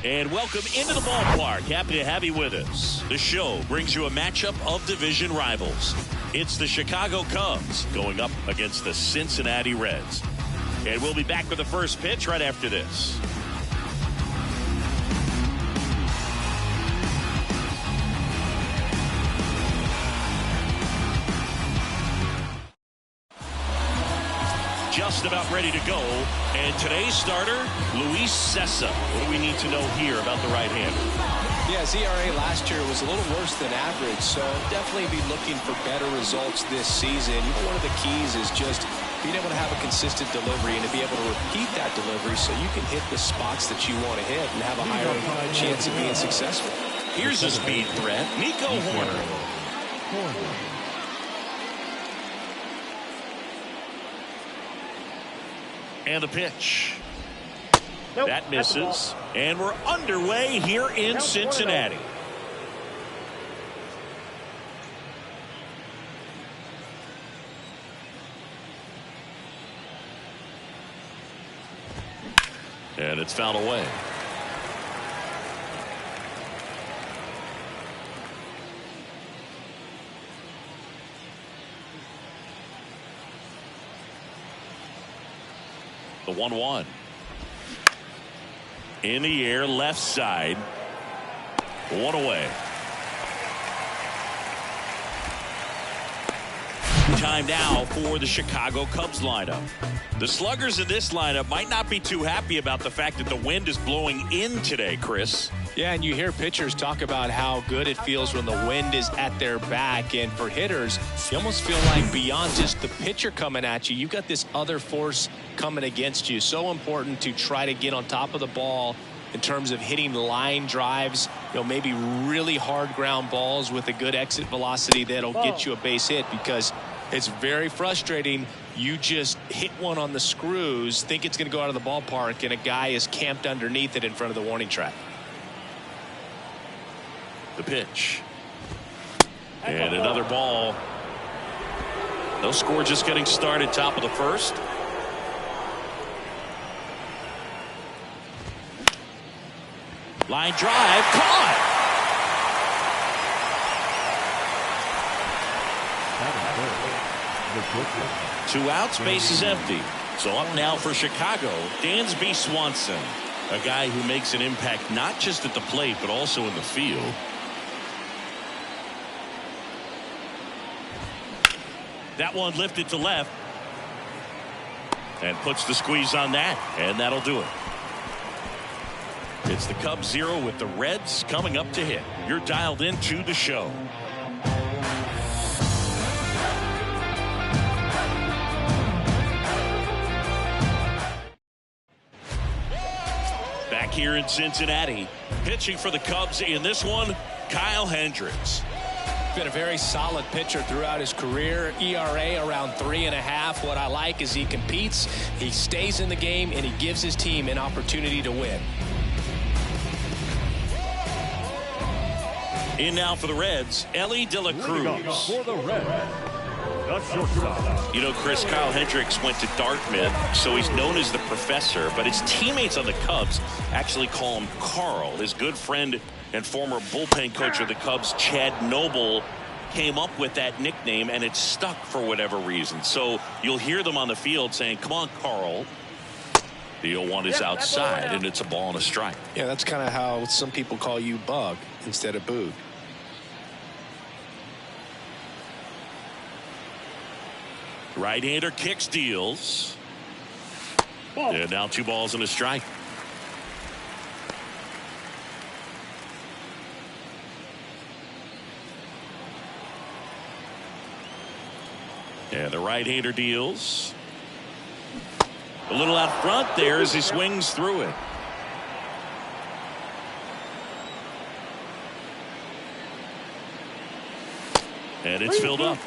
And welcome into the ballpark. Happy to have you with us. The show brings you a matchup of division rivals. It's the Chicago Cubs going up against the Cincinnati Reds. And we'll be back with the first pitch right after this. Just about ready to go. And today's starter, Luis Cessa. What do we need to know here about the right-hander? Yeah, his ERA last year was a little worse than average, so definitely be looking for better results this season. One of the keys is just being able to have a consistent delivery and to be able to repeat that delivery so you can hit the spots that you want to hit and have a higher chance of being successful. Here's a speed threat, Nico Horner. And the pitch. Nope, that misses. And we're underway here in Cincinnati. And it's fouled away. The 1-1. In the air, left side. One away. Time now for the Chicago Cubs lineup. The sluggers in this lineup might not be too happy about the fact that the wind is blowing in today, Chris. Yeah, and you hear pitchers talk about how good it feels when the wind is at their back. And for hitters, you almost feel like beyond just the pitcher coming at you, you've got this other force coming against you. So important to try to get on top of the ball in terms of hitting line drives, maybe really hard ground balls with a good exit velocity that'll get you a base hit, because it's very frustrating. You just hit one on the screws, think it's going to go out of the ballpark, and a guy is camped underneath it in front of the warning track. The pitch. And another ball. No score, just getting started, top of the first. Line drive, caught. 2 outs, base is empty. So up now for Chicago, Dansby Swanson, a guy who makes an impact not just at the plate but also in the field. That one lifted to left and puts the squeeze on that, and that'll do it. It's the Cubs 0 with the Reds coming up to hit. You're dialed into the show. Back here in Cincinnati, pitching for the Cubs in this one, Kyle Hendricks. Been a very solid pitcher throughout his career. ERA around 3.5. What I like is he competes, he stays in the game, and he gives his team an opportunity to win. In now for the Reds, Ellie De La Cruz. For the Reds, Chris, Kyle Hendricks went to Dartmouth, so he's known as the professor, but his teammates on the Cubs actually call him Carl. His good friend and former bullpen coach of the Cubs, Chad Noble, came up with that nickname, and it stuck for whatever reason. So you'll hear them on the field saying, "Come on, Carl." The 0-1 is outside, and it's a ball and a strike. Yeah, that's kind of how some people call you Bug instead of Boog. Right-hander kicks, deals. And now 2 balls and a strike. And the right-hander deals. A little out front there as he swings through it. And it's filled up.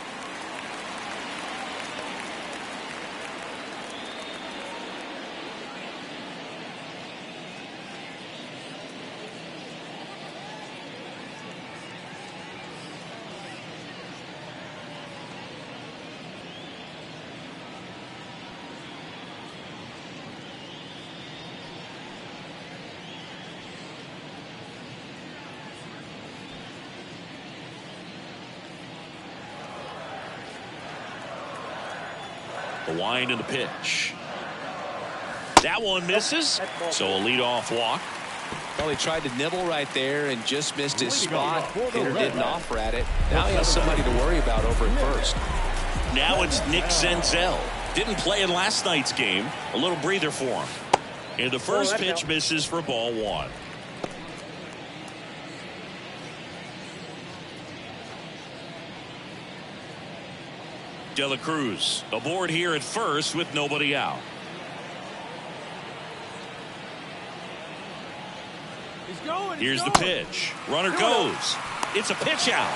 The wind and the pitch. That one misses, so a leadoff walk. Well, he tried to nibble right there and just missed his spot. Hitter didn't offer at it. Now he has somebody to worry about over at first. Now it's Nick Senzel. Didn't play in last night's game. A little breather for him. And the first pitch misses for ball one. De La Cruz aboard here at first with nobody out. Here's the pitch. Runner goes. It's a pitch out.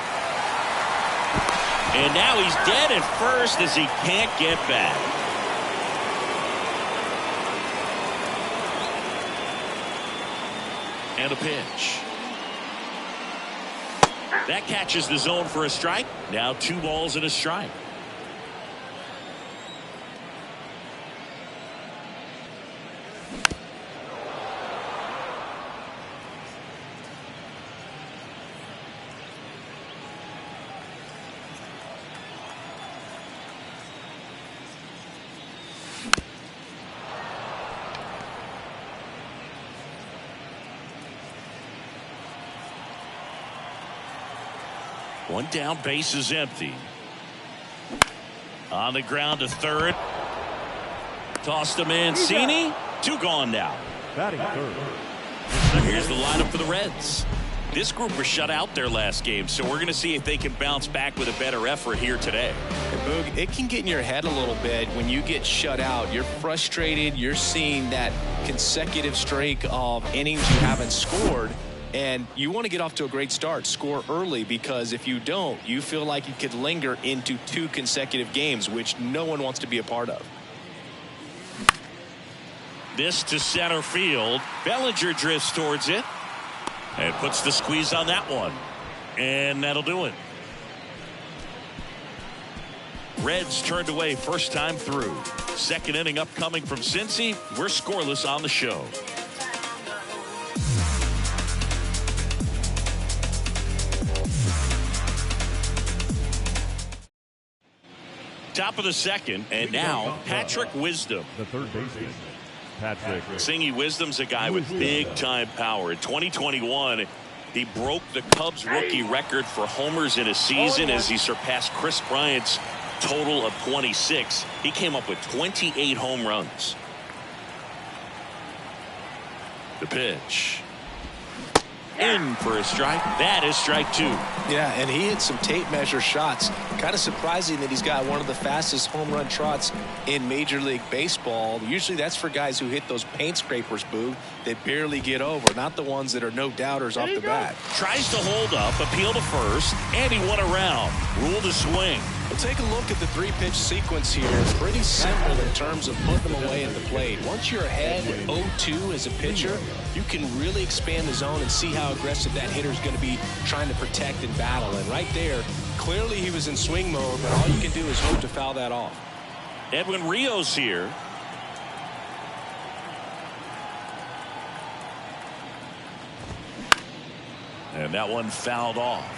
And now he's dead at first as he can't get back. And a pitch. That catches the zone for a strike. Now 2 balls and a strike. One down, base is empty. On the ground to third. Toss to Mancini. 2 gone now. Batting third. Here's the lineup for the Reds. This group was shut out their last game, so we're going to see if they can bounce back with a better effort here today. Boog, it can get in your head a little bit when you get shut out. You're frustrated. You're seeing that consecutive streak of innings you haven't scored. And you want to get off to a great start, score early, because if you don't, you feel like you could linger into 2 consecutive games, which no one wants to be a part of. This to center field. Bellinger drifts towards it and puts the squeeze on that one. And that'll do it. Reds turned away first time through. Second inning upcoming from Cincy. We're scoreless on the show. Top of the second, and now Patrick Wisdom. The third baseman, Patrick. Singy Wisdom's a guy with big-time power. In 2021, he broke the Cubs rookie record for homers in a season as he surpassed Chris Bryant's total of 26. He came up with 28 home runs. The pitch. In for a strike. That is strike 2. Yeah, and he hit some tape measure shots. Kind of surprising that he's got one of the fastest home run trots in Major League Baseball. Usually that's for guys who hit those paint scrapers, Boog, that barely get over, not the ones that are no doubters off the bat. Tries to hold up, appeal to first, and he won around. Rule to swing. Well, take a look at the 3-pitch sequence here. It's pretty simple in terms of putting them away at the plate. Once you're ahead 0-2 as a pitcher, you can really expand the zone and see how aggressive that hitter is going to be trying to protect and battle. And right there, clearly he was in swing mode, but all you can do is hope to foul that off. Edwin Rios here. And that one fouled off.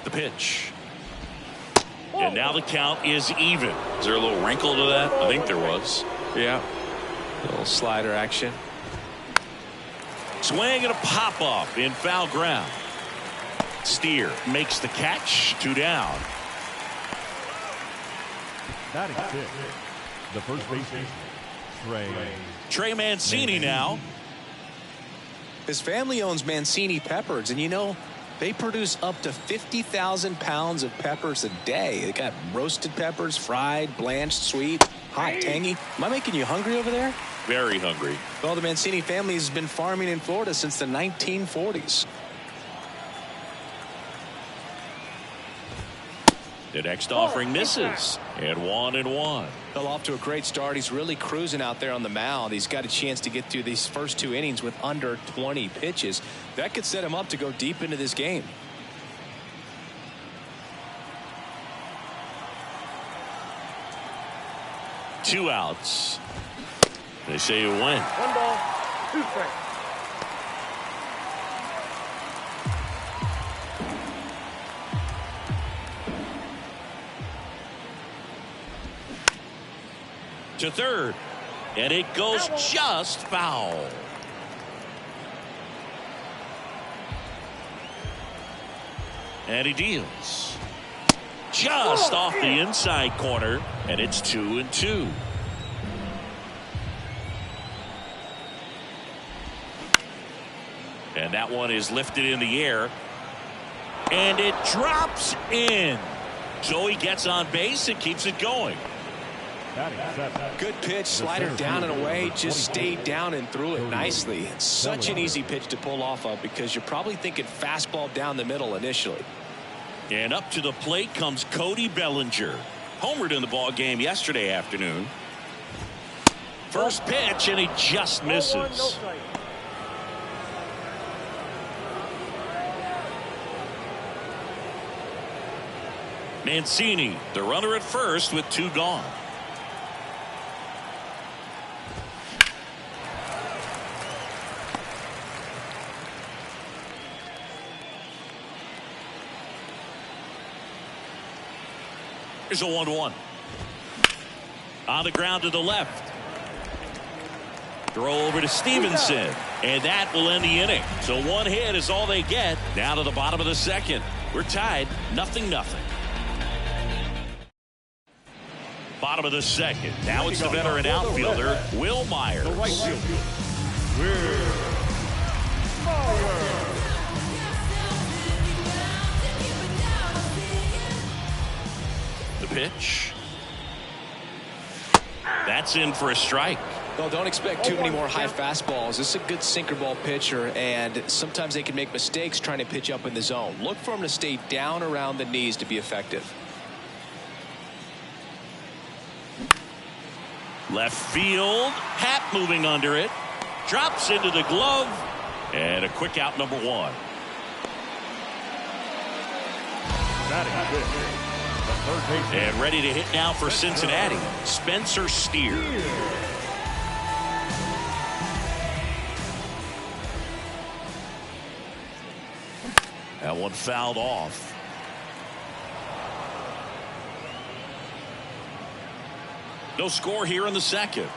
The pitch. And now the count is even. Is there a little wrinkle to that? I think there was. Yeah. A little slider action. Swing and a pop up in foul ground. Steer makes the catch. 2 down. Batting fifth. The first baseman, Trey Mancini now. His family owns Mancini Peppers, and you know, they produce up to 50,000 pounds of peppers a day. They got roasted peppers, fried, blanched, sweet, hot, tangy. Am I making you hungry over there? Very hungry. Well, the Mancini family has been farming in Florida since the 1940s. The next offering misses. And 1-1. Well, off to a great start. He's really cruising out there on the mound. He's got a chance to get through these first 2 innings with under 20 pitches. That could set him up to go deep into this game. 2 outs. They say you win. 1 ball, 2 strikes. To third, and it goes just foul. And he deals just off the inside corner, and it's 2-2. And that one is lifted in the air, and it drops in. So he gets on base and keeps it going. Good pitch, slider down and away, just stayed down and threw it nicely. It's such an easy pitch to pull off of because you're probably thinking fastball down the middle initially. And up to the plate comes Cody Bellinger. Homered in the ball game yesterday afternoon. First pitch, and he just misses. Mancini, the runner at first with 2 gone. Here's a 1-1. On the ground to the left. Throw over to Stevenson. And that will end the inning. So 1 hit is all they get. Down to the bottom of the second. We're tied 0-0. Bottom of the second. Now it's the veteran outfielder, Will Myers. The right fielder, Will Myers. The pitch. That's in for a strike. Well, don't expect too many more high fastballs. This is a good sinker ball pitcher, and sometimes they can make mistakes trying to pitch up in the zone. Look for him to stay down around the knees to be effective. Left field. Happ moving under it. Drops into the glove. And a quick out, number 1. And ready to hit now for Cincinnati, Spencer Steer. That one fouled off. No score here in the second.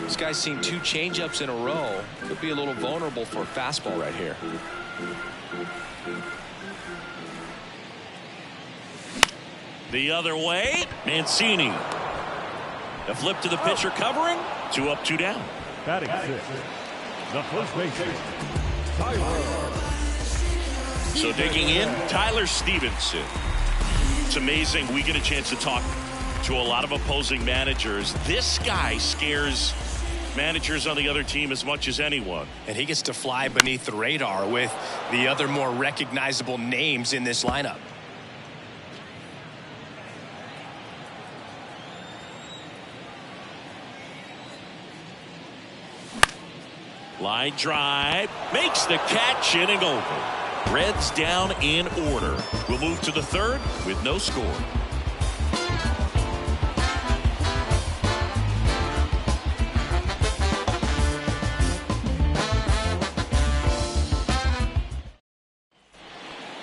This guy's seen 2 changeups in a row. Could be a little vulnerable for a fastball right here. The other way, Mancini. A flip to the pitcher covering. 2 up, 2 down. Batting 6, the first baseman, Tyler. So digging in, Tyler Stevenson. It's amazing we get a chance to talk to a lot of opposing managers. This guy scares managers on the other team as much as anyone. And he gets to fly beneath the radar with the other more recognizable names in this lineup. Line drive, makes the catch, inning over. Reds down in order. We'll move to the third with no score.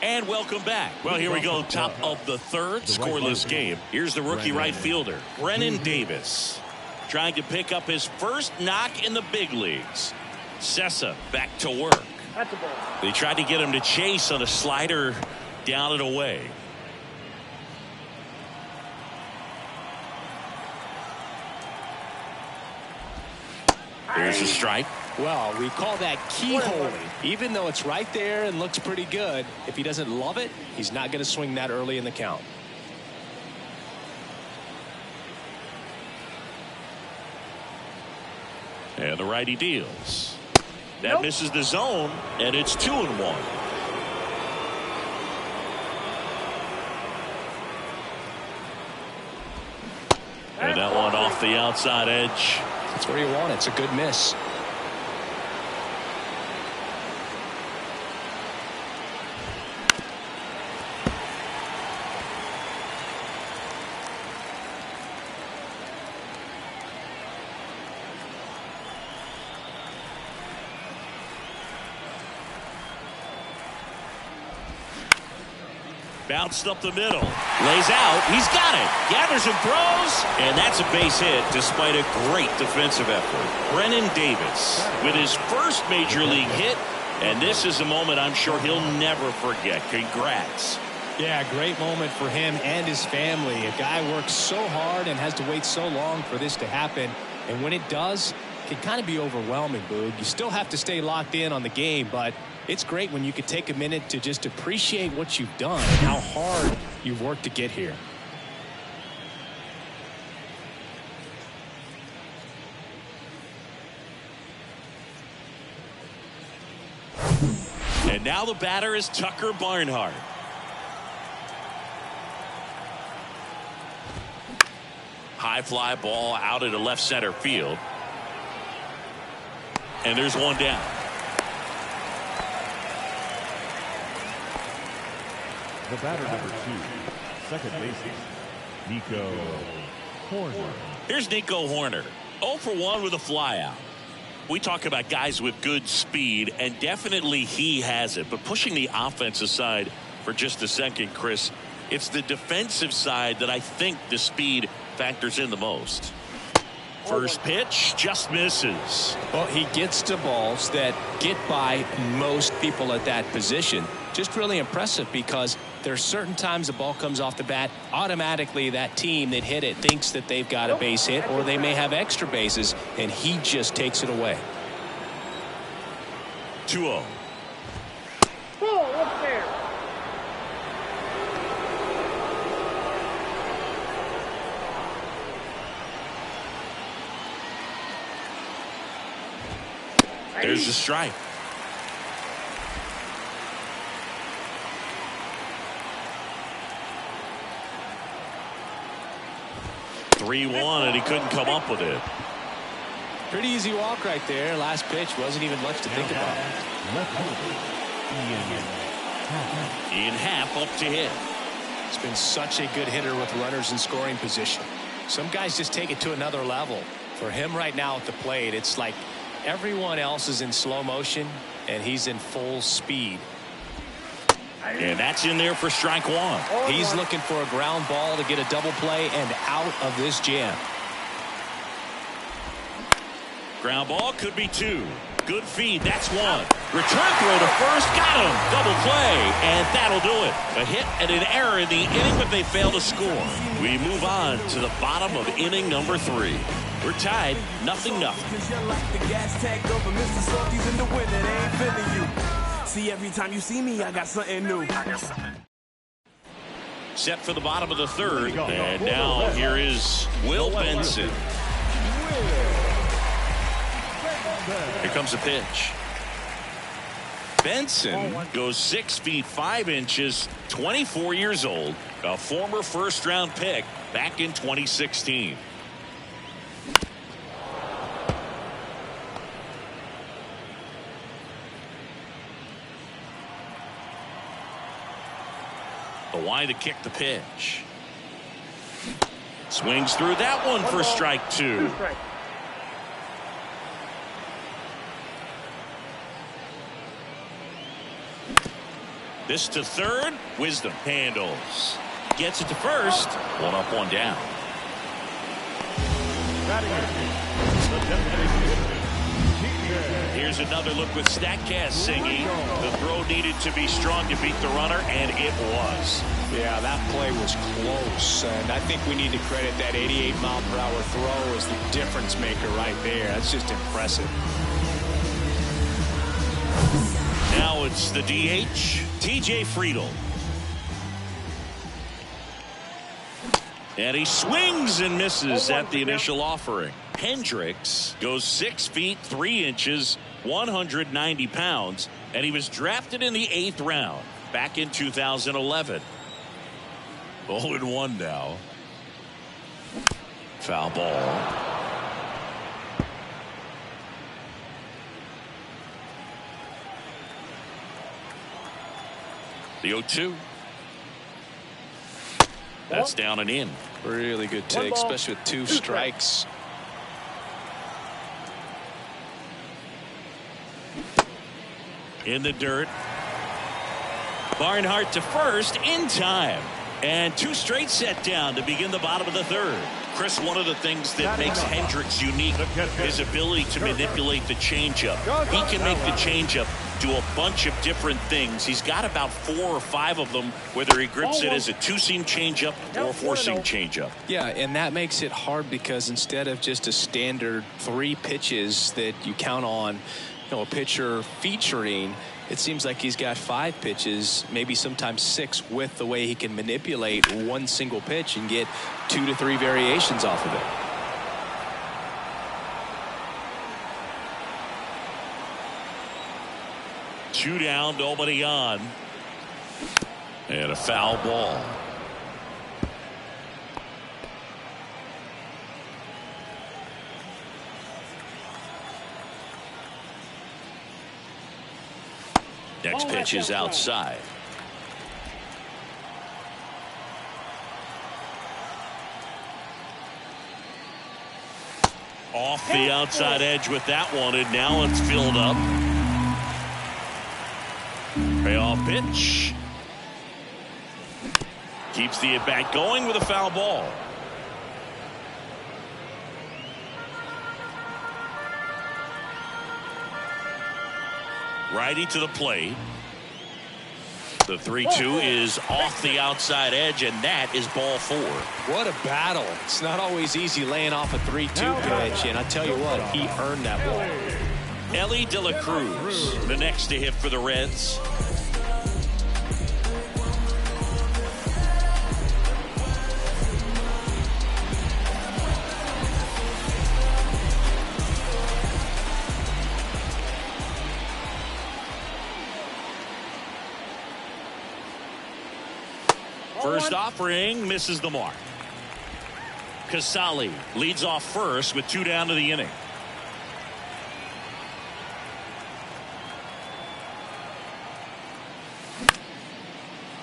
And welcome back. Well, here we go. Top of the third, scoreless game. Here's the rookie right fielder, Brennan Davis, trying to pick up his first knock in the big leagues. Sessa back to work. That's a ball. They tried to get him to chase on a slider down and away. There's a strike. Well, we call that keyholing. Even though it's right there and looks pretty good, if he doesn't love it, he's not going to swing that early in the count. And the righty deals. That misses the zone, and it's 2-1. And that one off the outside edge. That's where you want it. It's a good miss. Bounced up the middle. Lays out. He's got it. Gathers and throws. And that's a base hit despite a great defensive effort. Brennan Davis with his first major league hit. And this is a moment I'm sure he'll never forget. Congrats. Yeah, great moment for him and his family. A guy works so hard and has to wait so long for this to happen. And when it does, it can kind of be overwhelming, Boog. You still have to stay locked in on the game, but it's great when you can take a minute to just appreciate what you've done and how hard you've worked to get here. And now the batter is Tucker Barnhart. High fly ball out into left center field. And there's one down. The batter, number 2, second baseman, Nico Horner. Here's Nico Horner. 0 for 1 with a flyout. We talk about guys with good speed, and definitely he has it. But pushing the offense aside for just a second, Chris, it's the defensive side that I think the speed factors in the most. First pitch just misses. Well, he gets to balls that get by most people at that position. Just really impressive because there's certain times the ball comes off the bat, automatically that team that hit it thinks that they've got a base hit or they may have extra bases, and he just takes it away. 2-0. Ball up there. There's a strike. (3-1) and he couldn't come up with it. Pretty easy walk right there. Last pitch wasn't even much to think about. Ian Happ up to hit. He's been such a good hitter with runners in scoring position. Some guys just take it to another level. For him right now at the plate, it's like everyone else is in slow motion and he's in full speed. And that's in there for strike 1. He's looking for a ground ball to get a double play and out of this jam. Ground ball could be 2. Good feed. That's 1. Return throw to first. Got him. Double play. And that'll do it. A hit and an error in the inning, but they fail to score. We move on to the bottom of inning number 3. We're tied 0-0. See, every time you see me, I got something new. Set for the bottom of the 3rd. And now here is Will Benson. Here comes a pitch. Benson goes 6 feet 5 inches, 24 years old, a former first-round pick back in 2016. The wide to kick the pitch. Swings through that one for strike 2. This to third. Wisdom handles. Gets it to first. 1 up, 1 down. Here's another look with StatCast singing. The throw needed to be strong to beat the runner, and it was. Yeah, that play was close, and I think we need to credit that 88-mile-per-hour throw as the difference maker right there. That's just impressive. Now it's the DH, TJ Friedl. And he swings and misses at the initial offering. Hendricks goes 6 feet 3 inches, 190 pounds, and he was drafted in the 8th round back in 2011. 0-1 now. Foul ball. The 0-2. That's down and in. Really good take, especially with 2 strikes. In the dirt. Barnhart to first in time. And two straight set down to begin the bottom of the third. Chris, one of the things that makes Hendricks unique, his ability to manipulate the changeup. He can make the changeup do a bunch of different things. He's got about 4 or 5 of them, whether he grips it as a two-seam changeup or a 4-seam changeup. Yeah, and that makes it hard because instead of just a standard 3 pitches that you count on, a pitcher featuring, it seems like he's got 5 pitches, maybe sometimes 6, with the way he can manipulate one single pitch and get 2 to 3 variations off of it. Two down, nobody on. And a foul ball. Next pitch is outside. Off the outside edge with that one, and now it's filled up. Payoff pitch. Keeps the at-bat going with a foul ball. Righty to the plate. The 3-2 is off the outside edge, and that is ball 4. What a battle. It's not always easy laying off a 3-2 pitch, and I tell you what, he earned that ball. Ellie De La Cruz, the next to hit for the Reds. First offering misses the mark. Casali leads off first with 2 down to the inning.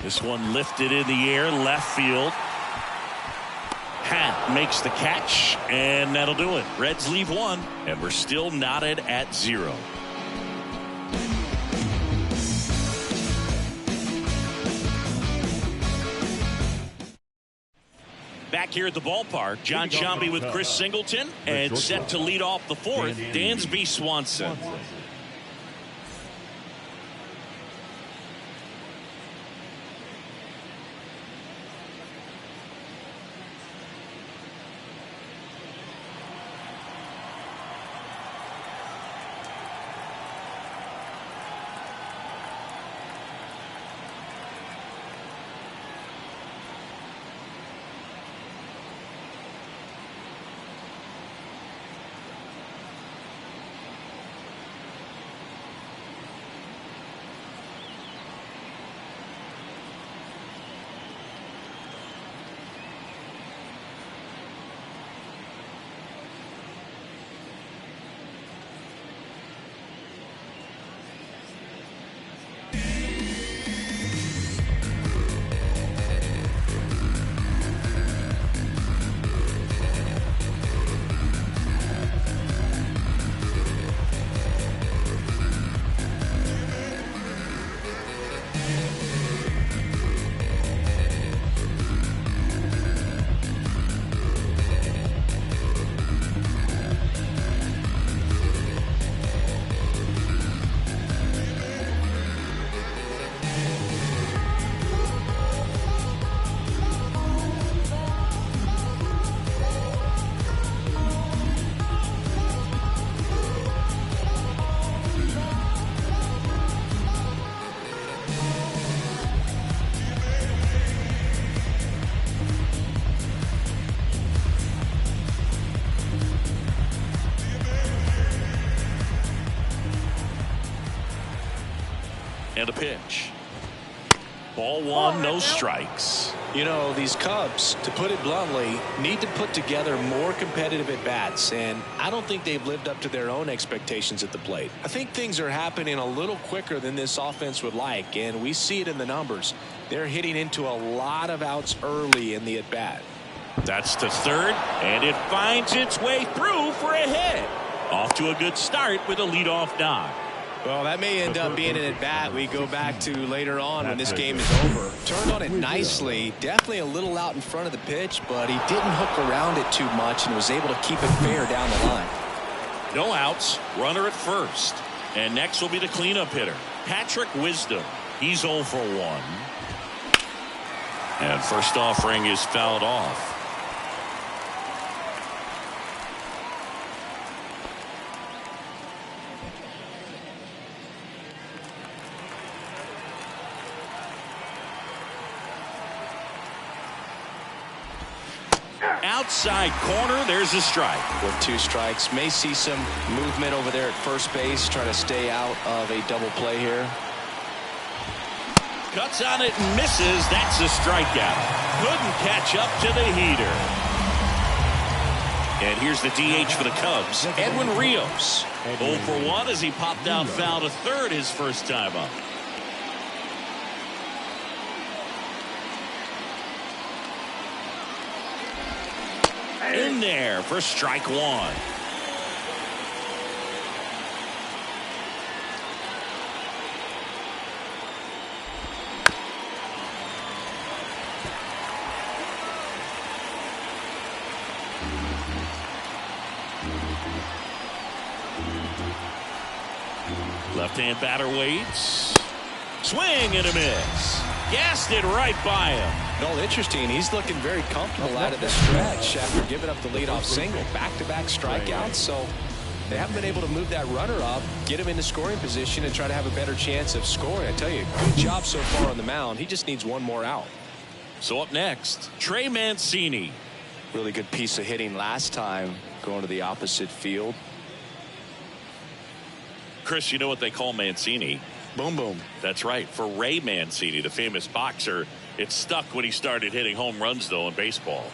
This one lifted in the air, left field. Hat makes the catch, and that'll do it. Reds leave 1, and we're still knotted at 0. Back here at the ballpark, John Sciambi with Chris Singleton, and set to lead off the 4th, Dansby Swanson. And a pitch. Ball 1, no strikes. You know, these Cubs, to put it bluntly, need to put together more competitive at-bats, and I don't think they've lived up to their own expectations at the plate. I think things are happening a little quicker than this offense would like, and we see it in the numbers. They're hitting into a lot of outs early in the at-bat. That's to third, and it finds its way through for a hit. Off to a good start with a leadoff knock. Well, that may end up being an at-bat we go back to later on when this game is over. Turned on it nicely, definitely a little out in front of the pitch, but he didn't hook around it too much and was able to keep it fair down the line. No outs, runner at first. And next will be the cleanup hitter, Patrick Wisdom. He's 0 for 1. And first offering is fouled off. Outside corner, there's a strike. With 2 strikes, may see some movement over there at first base, trying to stay out of a double play here. Cuts on it and misses. That's a strikeout. Couldn't catch up to the heater. And here's the DH for the Cubs, Edwin Rios. 0 for 1 as he popped out foul to third his first time up. In there for strike 1. Left-hand batter waits. Swing and a miss. Gassed it right by him. No, interesting. He's looking very comfortable out of the stretch after giving up the leadoff single. Back-to-back strikeouts, so they haven't been able to move that runner up, get him into scoring position, and try to have a better chance of scoring. I tell you, good job so far on the mound. He just needs one more out. So up next, Trey Mancini. Really good piece of hitting last time, going to the opposite field. Chris, you know what they call Mancini? Boom, boom. That's right. For Ray Mancini, the famous boxer, it stuck when he started hitting home runs, though, in baseball.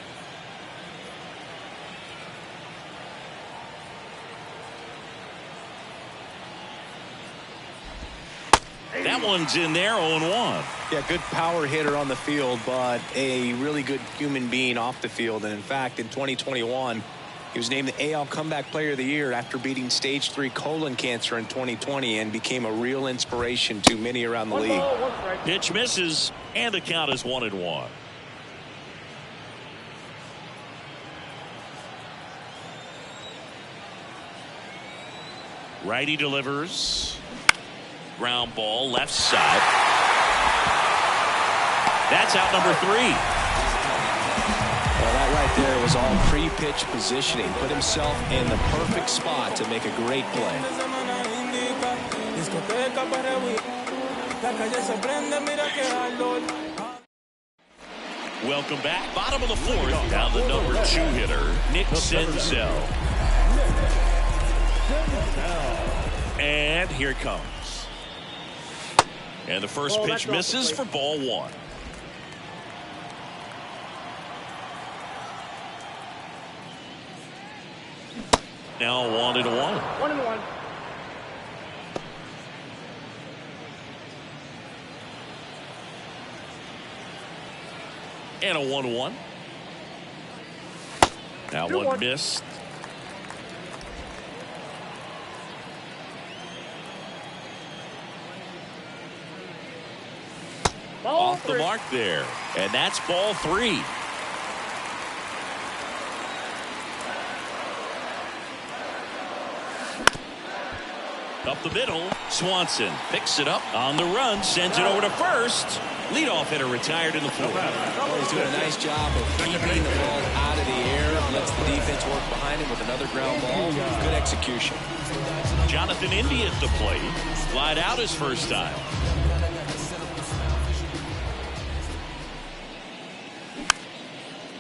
That one's in there, 0-1. Yeah, good power hitter on the field, but a really good human being off the field. And in fact, in 2021, he was named the AL Comeback Player of the Year after beating stage 3 colon cancer in 2020 and became a real inspiration to many around the league. Pitch misses, and the count is 1-1. Righty delivers. Ground ball, left side. That's out number 3. Well, that right there was all pre-pitch positioning. Put himself in the perfect spot to make a great play. Welcome back. Bottom of the 4th. Down the number 2 hitter, Nick Senzel. And here it comes. And the first pitch misses for ball 1. Now 1-1. 1-1. And a 1-1. Now 1 missed. Off the mark there. And that's ball 3. Up the middle, Swanson picks it up on the run, sends it over to first. Leadoff hitter retired in the 4th. Well, he's doing a nice job of keeping the ball out of the air. Lets the defense work behind him with another ground ball. Good execution. Jonathan India at the plate. Flied out his first time.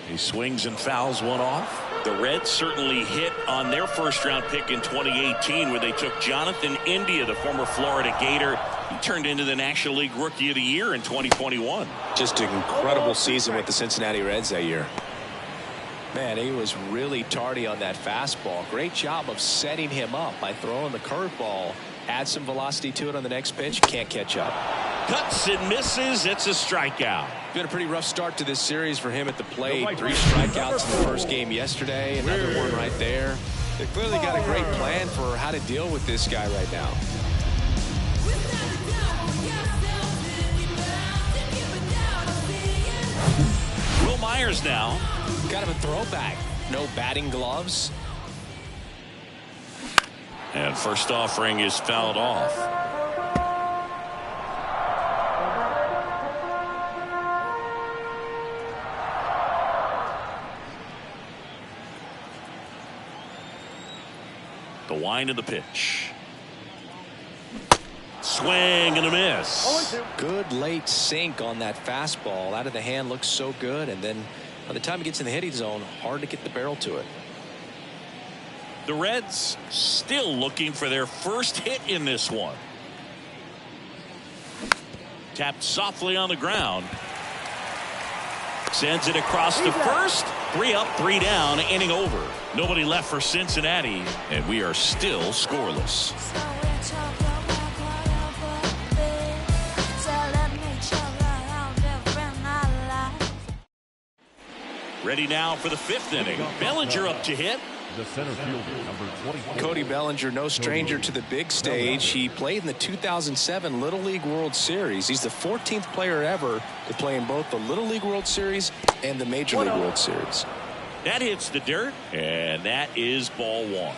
He swings and fouls one off. The Reds certainly hit on their first-round pick in 2018 where they took Jonathan India, the former Florida Gator. He turned into the National League Rookie of the Year in 2021. Just an incredible season with the Cincinnati Reds that year. Man, he was really tardy on that fastball. Great job of setting him up by throwing the curveball. Add some velocity to it on the next pitch. Can't catch up. Cuts and misses. It's a strikeout. Been a pretty rough start to this series for him at the plate. 3 strikeouts in the first game yesterday. Another one right there. They clearly got a great plan for how to deal with this guy right now. upstairs now. Kind of a throwback. No batting gloves. And first offering is fouled off. The wind of the pitch. Swing and a miss. Good late sink on that fastball. Out of the hand, looks so good. And then by the time it gets in the hitting zone, hard to get the barrel to it. The Reds still looking for their first hit in this one. Tapped softly on the ground. Sends it across the first. 3 up, 3 down, inning over. Nobody left for Cincinnati, and we are still scoreless. Ready now for the 5th inning. Bellinger up to hit. The center fielder, number 20. Cody Bellinger, no stranger to the big stage. He played in the 2007 Little League World Series. He's the 14th player ever to play in both the Little League World Series and the Major League World Series. That hits the dirt, and that is ball 1.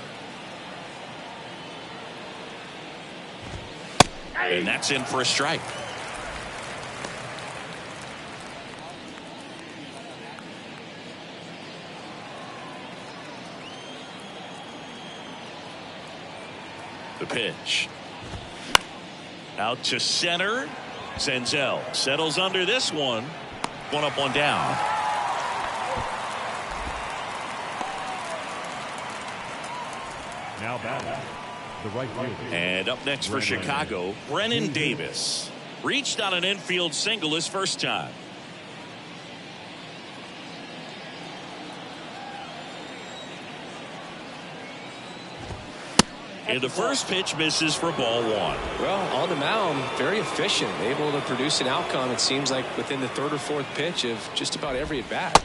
And that's in for a strike. The pitch. Out to center. Senzel settles under this one. 1 up, 1 down. Now batting, the right fielder. And up next for Chicago, Brennan Davis. Reached on an infield single his first time. And the first pitch misses for ball 1. Well, on the mound, very efficient, able to produce an outcome, it seems like, within the 3rd or 4th pitch of just about every at bat.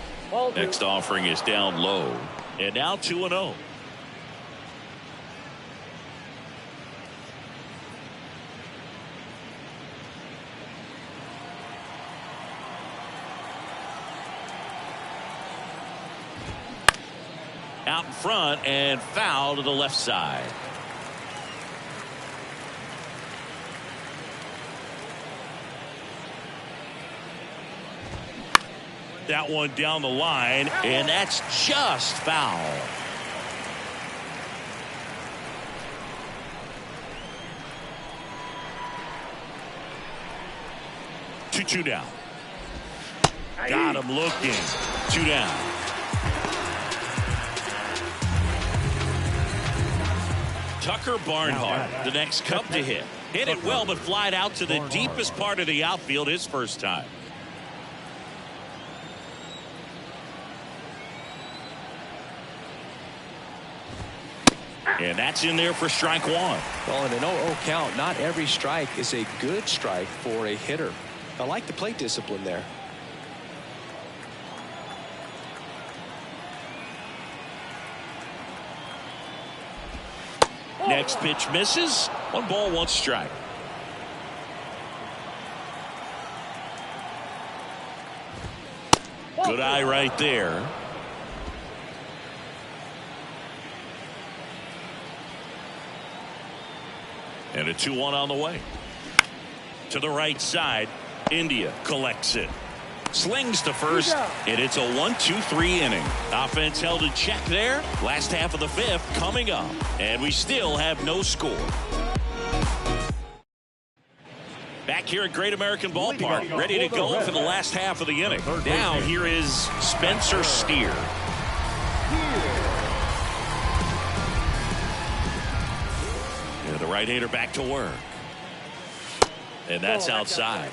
Next offering is down low. And now 2-0. Out in front and foul to the left side. That one down the line, and that's just foul. Two down. Got him looking. 2 down. Tucker Barnhart, the next Cub to hit. Hit it well, but flied out to the deepest part of the outfield his first time. And that's in there for strike 1. Well, in an 0-0 count, not every strike is a good strike for a hitter. I like the plate discipline there. Next pitch misses. 1 ball, 1 strike. Good eye right there. And a 2-1 on the way. To the right side, India collects it. Slings to first, and it's a 1-2-3 inning. Offense held in check there. Last half of the 5th coming up, and we still have no score. Back here at Great American Ballpark, ready to go for the last half of the inning. Now here is Spencer Steer. And the right-hander back to work. And that's outside.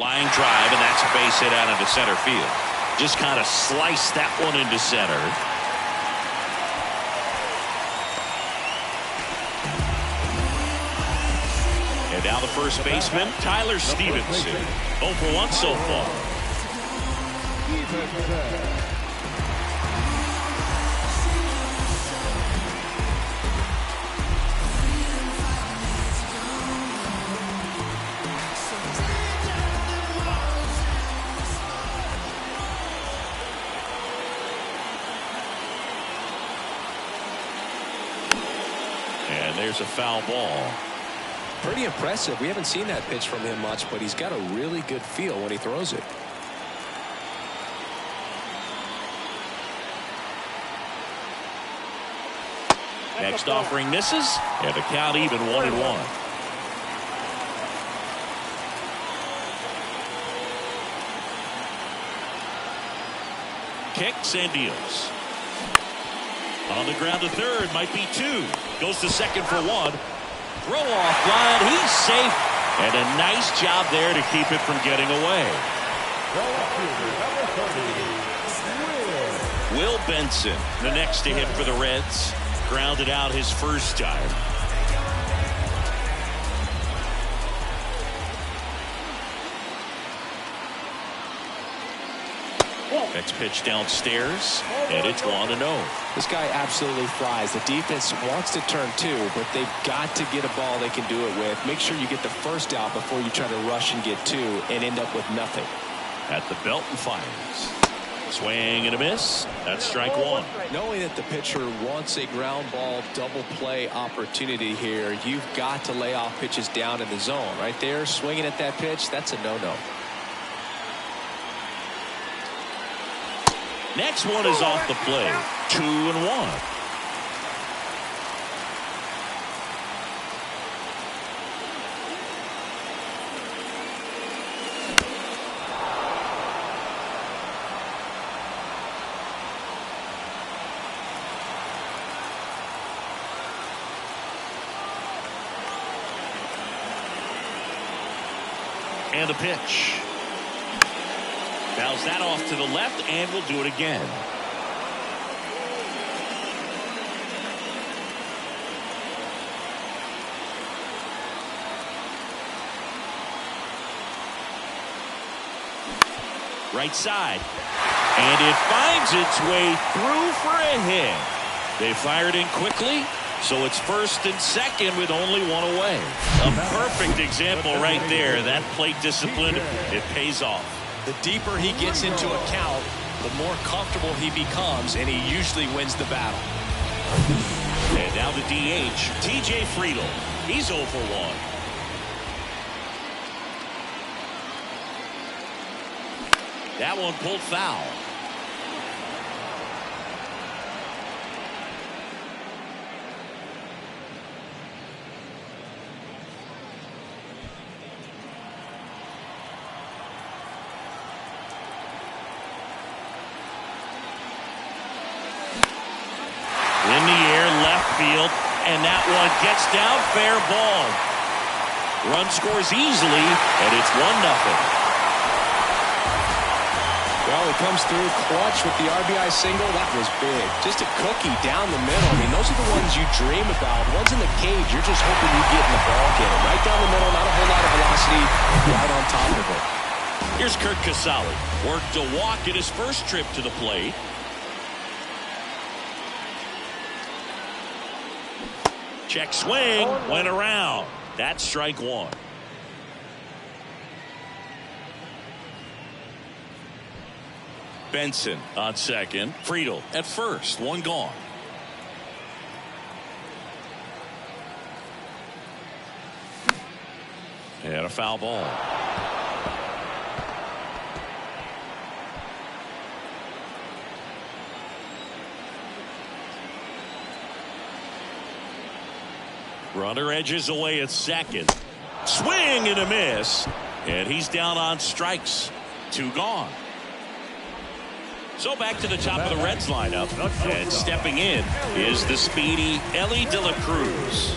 Line drive, and that's a base hit out into center field. Just kind of sliced that one into center. And now the first baseman, Tyler Stevenson. 0 for 1 so far. And there's a foul ball. Pretty impressive. We haven't seen that pitch from him much, but he's got a really good feel when he throws it. Next offering misses, and the count even 1-1. Kicks and deals. On the ground to third, might be two. Goes to second for one. Throw off line, he's safe. And a nice job there to keep it from getting away. Will Benson, the next to hit for the Reds. Grounded out his first time. Next pitch downstairs, and it's 1-0. This guy absolutely flies. The defense wants to turn two, but they've got to get a ball they can do it with. Make sure you get the first out before you try to rush and get two and end up with nothing. At the belt and fires. Swing and a miss. That's strike one. Knowing that the pitcher wants a ground ball double play opportunity here, you've got to lay off pitches down in the zone. Right there, swinging at that pitch, that's a no-no. Next one is off the plate. 2-1. And a pitch. Fouls that off to the left, and we'll do it again. Right side. And it finds its way through for a hit. They fired in quickly, so it's first and second with only one away. A perfect example right there. That plate discipline, it pays off. The deeper he gets into a count, the more comfortable he becomes, and he usually wins the battle. And now the DH, TJ Friedel. He's 0 for 1. That one pulled foul. In the air, left field, and that one gets down, fair ball. Run scores easily, and it's 1-0. Well, he comes through clutch with the RBI single. That was big. Just a cookie down the middle. I mean, those are the ones you dream about. Ones in the cage, you're just hoping you get in the ball game. Right down the middle, not a whole lot of velocity, right on top of it. Here's Kurt Casale. Worked a walk at his first trip to the plate. Check swing, went around. That's strike one. Benson on second. Friedel at first. One gone. And a foul ball. Runner edges away at second. Swing and a miss. And he's down on strikes. 2 gone. So back to the top of the Reds lineup. And stepping in is the speedy Ellie De La Cruz.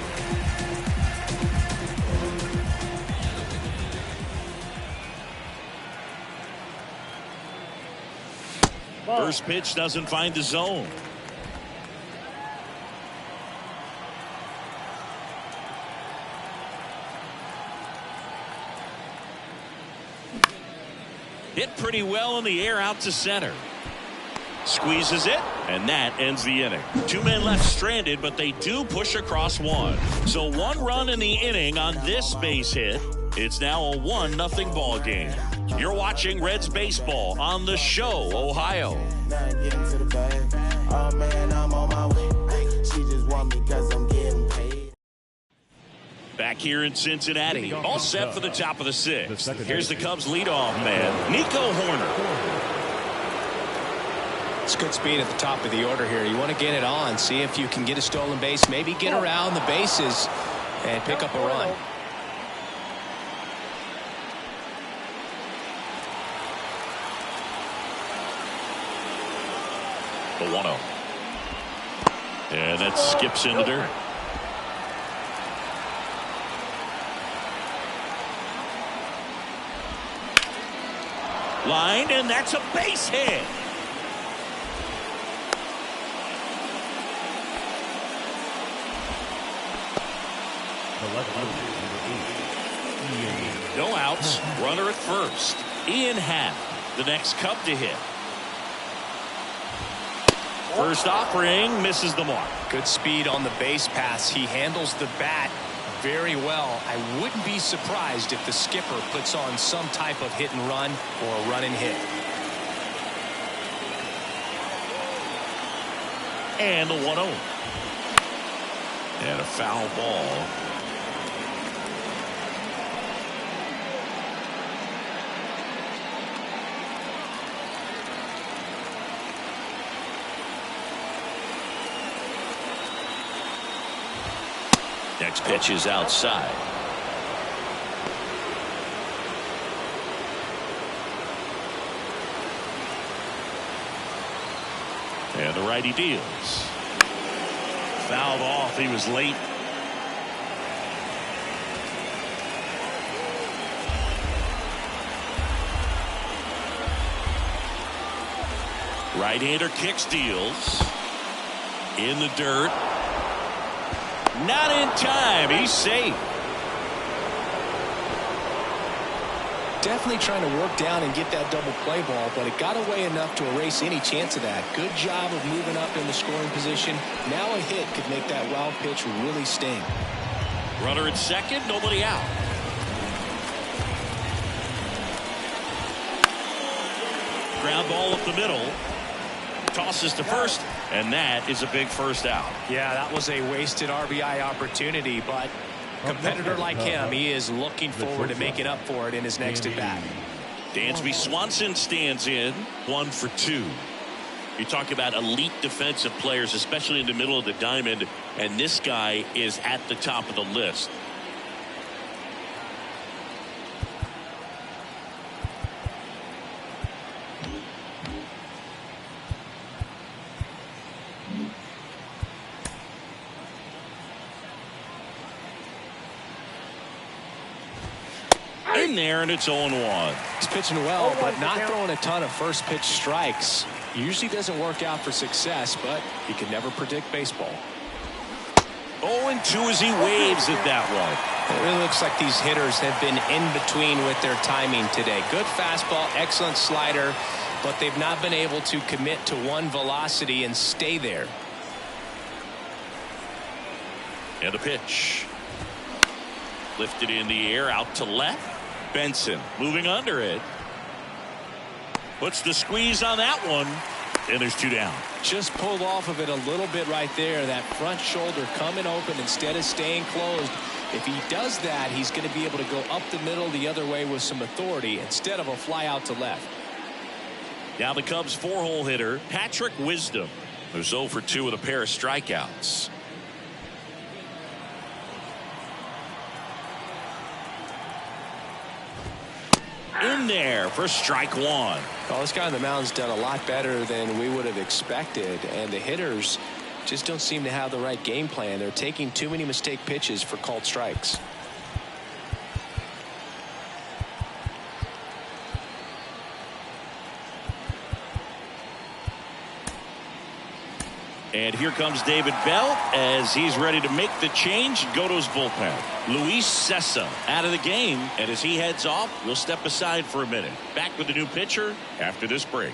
First pitch doesn't find the zone. Hit pretty well in the air out to center. Squeezes it, and that ends the inning. 2 men left stranded, but they do push across one. So 1 run in the inning on this base hit. It's now a 1-0 ball game. You're watching Reds baseball on The Show, Ohio. Back here in Cincinnati, all set for the top of the sixth. Here's the Cubs leadoff man, Nico Horner. It's good speed at the top of the order here. You want to get it on, see if you can get a stolen base, maybe get around the bases and pick up a run. The 1-0. And that skips into dirt. Line, and that's a base hit. No outs. Runner at first. Ian Happ, the next Cub to hit. First offering misses the mark. Good speed on the base pass. He handles the bat very well. I wouldn't be surprised if the skipper puts on some type of hit and run or a run and hit. And the 1-0. And a foul ball. Next pitch is outside. And the righty deals. Fouled off. He was late. Right-hander kicks, deals. In the dirt. Not in time. He's safe. Definitely trying to work down and get that double play ball, but it got away enough to erase any chance of that. Good job of moving up in the scoring position. Now a hit could make that wild pitch really sting. Runner at second, nobody out. Ground ball up the middle. Tosses to first, and that is a big first out. Yeah, that was a wasted RBI opportunity, but a competitor like him, he is looking forward to making up for it in his next at-bat. Dansby Swanson stands in 1 for 2. You talk about elite defensive players, especially in the middle of the diamond, and this guy is at the top of the list. In there, and it's 0-1. He's pitching well, but not throwing a ton of first pitch strikes. Usually doesn't work out for success, but you can never predict baseball. 0-2 as he waves at that one. It really looks like these hitters have been in between with their timing today. Good fastball, excellent slider, but they've not been able to commit to one velocity and stay there. And a pitch. Lifted in the air, out to left. Benson moving under it. Puts the squeeze on that one. And there's 2 down. Just pulled off of it a little bit right there. That front shoulder coming open instead of staying closed. If he does that, he's going to be able to go up the middle the other way with some authority instead of a fly out to left. Now the Cubs 4-hole hitter, Patrick Wisdom, who's 0 for 2 with a pair of strikeouts. In there for strike 1. Well, this guy on the mound's done a lot better than we would have expected, and the hitters just don't seem to have the right game plan. They're taking too many mistake pitches for called strikes. And here comes David Bell as he's ready to make the change and go to his bullpen. Luis Sessa out of the game, and as he heads off, we'll step aside for a minute. Back with the new pitcher after this break.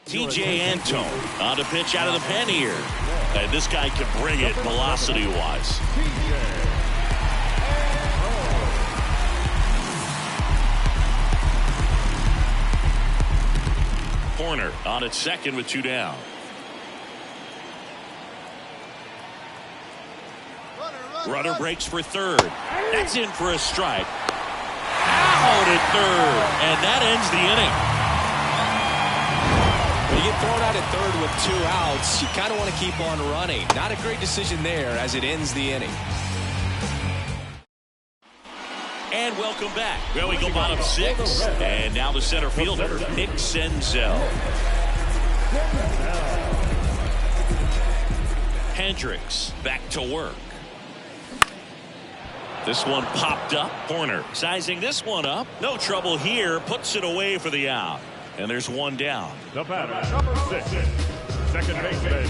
TJ Antone on the pitch out of the pen here. And this guy can bring it velocity-wise. corner on its second with 2 down. Runner breaks for third. That's in for a strike. Out at third, and that ends the inning. When you get thrown out at third with 2 outs, you kind of want to keep on running. Not a great decision there as it ends the inning. And welcome back. Well, we go bottom 6. And now the center fielder, Nick Senzel. Hendricks back to work. This one popped up. Corner sizing this one up. No trouble here. Puts it away for the out. And there's 1 down. The batter, number 6, second baseman.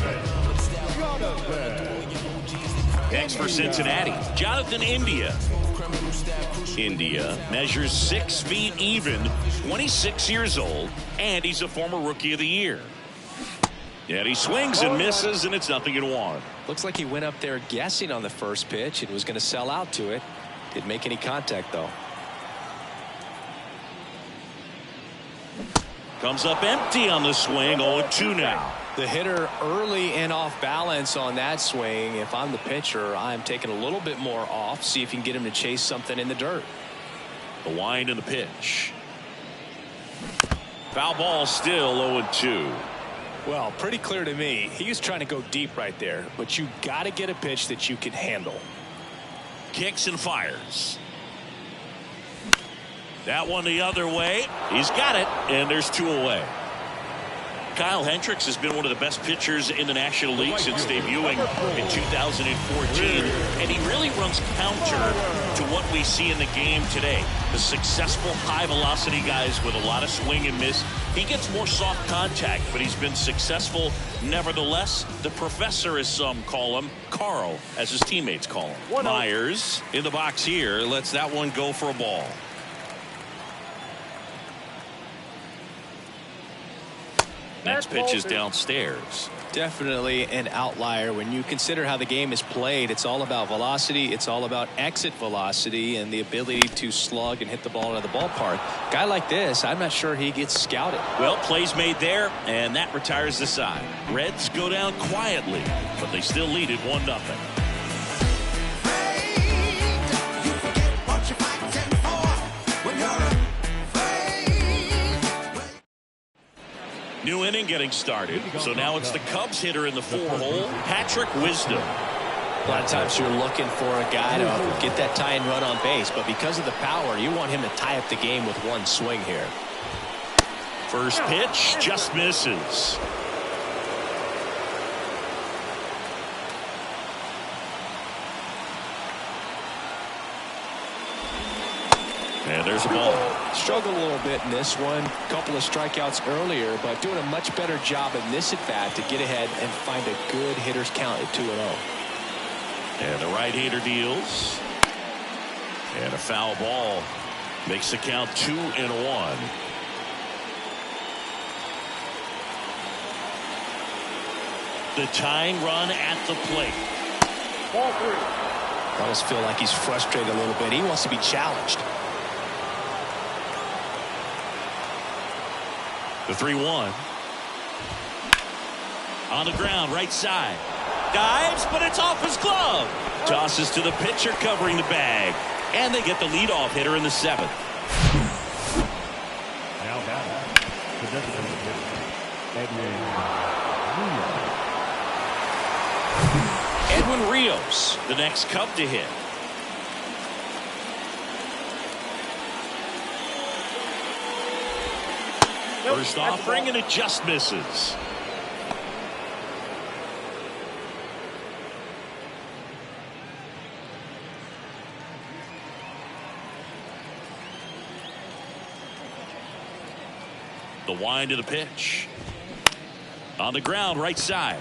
Next for Cincinnati, Jonathan India. India measures 6 feet even, 26 years old, and he's a former Rookie of the Year. And he swings and misses, and it's 0-1. Looks like he went up there guessing on the first pitch and was going to sell out to it. Didn't make any contact, though. Comes up empty on the swing, 0-2 now. The hitter early and off balance on that swing. If I'm the pitcher, I'm taking a little bit more off, see if you can get him to chase something in the dirt. The wind and the pitch. Foul ball still 0-2. Well, pretty clear to me. He was trying to go deep right there, but you got to get a pitch that you can handle. Kicks and fires. That one the other way. He's got it, and there's 2 away. Kyle Hendricks has been one of the best pitchers in the National League since debuting in 2014, and he really runs counter to what we see in the game today. The successful high-velocity guys with a lot of swing and miss. He gets more soft contact, but he's been successful nevertheless. The professor, as some call him, Carl, as his teammates call him. Myers in the box here lets that one go for a ball. Next pitch is downstairs. Definitely an outlier when you consider how the game is played. It's all about velocity. It's all about exit velocity and the ability to slug and hit the ball out of the ballpark. Guy like this, I'm not sure he gets scouted. Well, plays made there, and that retires the side. Reds go down quietly, but they still lead it 1-0. New inning getting started. So now it's the Cubs hitter in the 4-hole, Patrick Wisdom. A lot of times you're looking for a guy to get that tying run on base, but because of the power, you want him to tie up the game with 1 swing here. First pitch just misses. And there's a ball. Struggled a little bit in this one. Couple of strikeouts earlier, but doing a much better job in this at-bat to get ahead and find a good hitter's count at 2-0. And the right-hander deals. And a foul ball makes the count 2-1. The tying run at the plate. Ball 3. I almost feel like he's frustrated a little bit. He wants to be challenged. The 3-1. On the ground, right side. Dives, but it's off his glove. Tosses to the pitcher covering the bag. And they get the leadoff hitter in the 7th. Now batting, the designated hitter, Edwin Rios, the next Cub to hit. First offering, and it just misses. The wind of the pitch. On the ground, right side.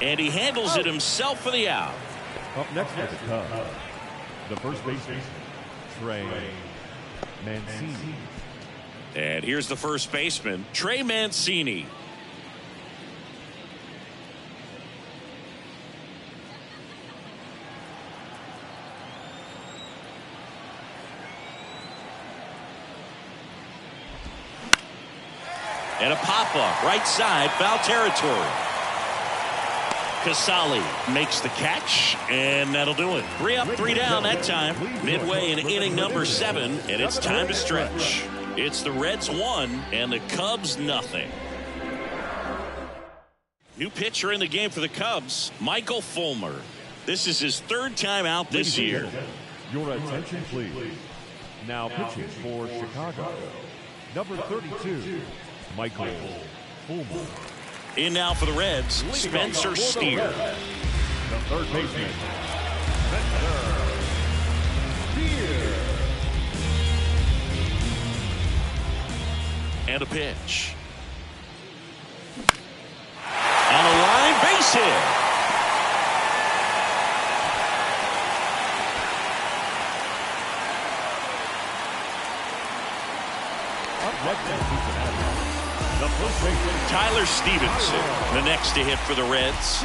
And he handles it himself for the out. Up next for the Cubs, the first baseman, Trey Mancini. And here's the first baseman, Trey Mancini. And a pop-up, right side, foul territory. Casali makes the catch, and that'll do it. 3 up, 3 down that time. Midway in inning number 7, and it's time to stretch. It's the Reds 1 and the Cubs nothing. New pitcher in the game for the Cubs, Michael Fulmer. This is his 3rd time out this year. Your attention, please. Now pitching for Chicago, number 32, Michael Fulmer. In now for the Reds, Spencer Steer. The third baseman, Spencer Steer. And a pitch. On a line, base hit. The first baseman, Tyler Stevenson, the next to hit for the Reds.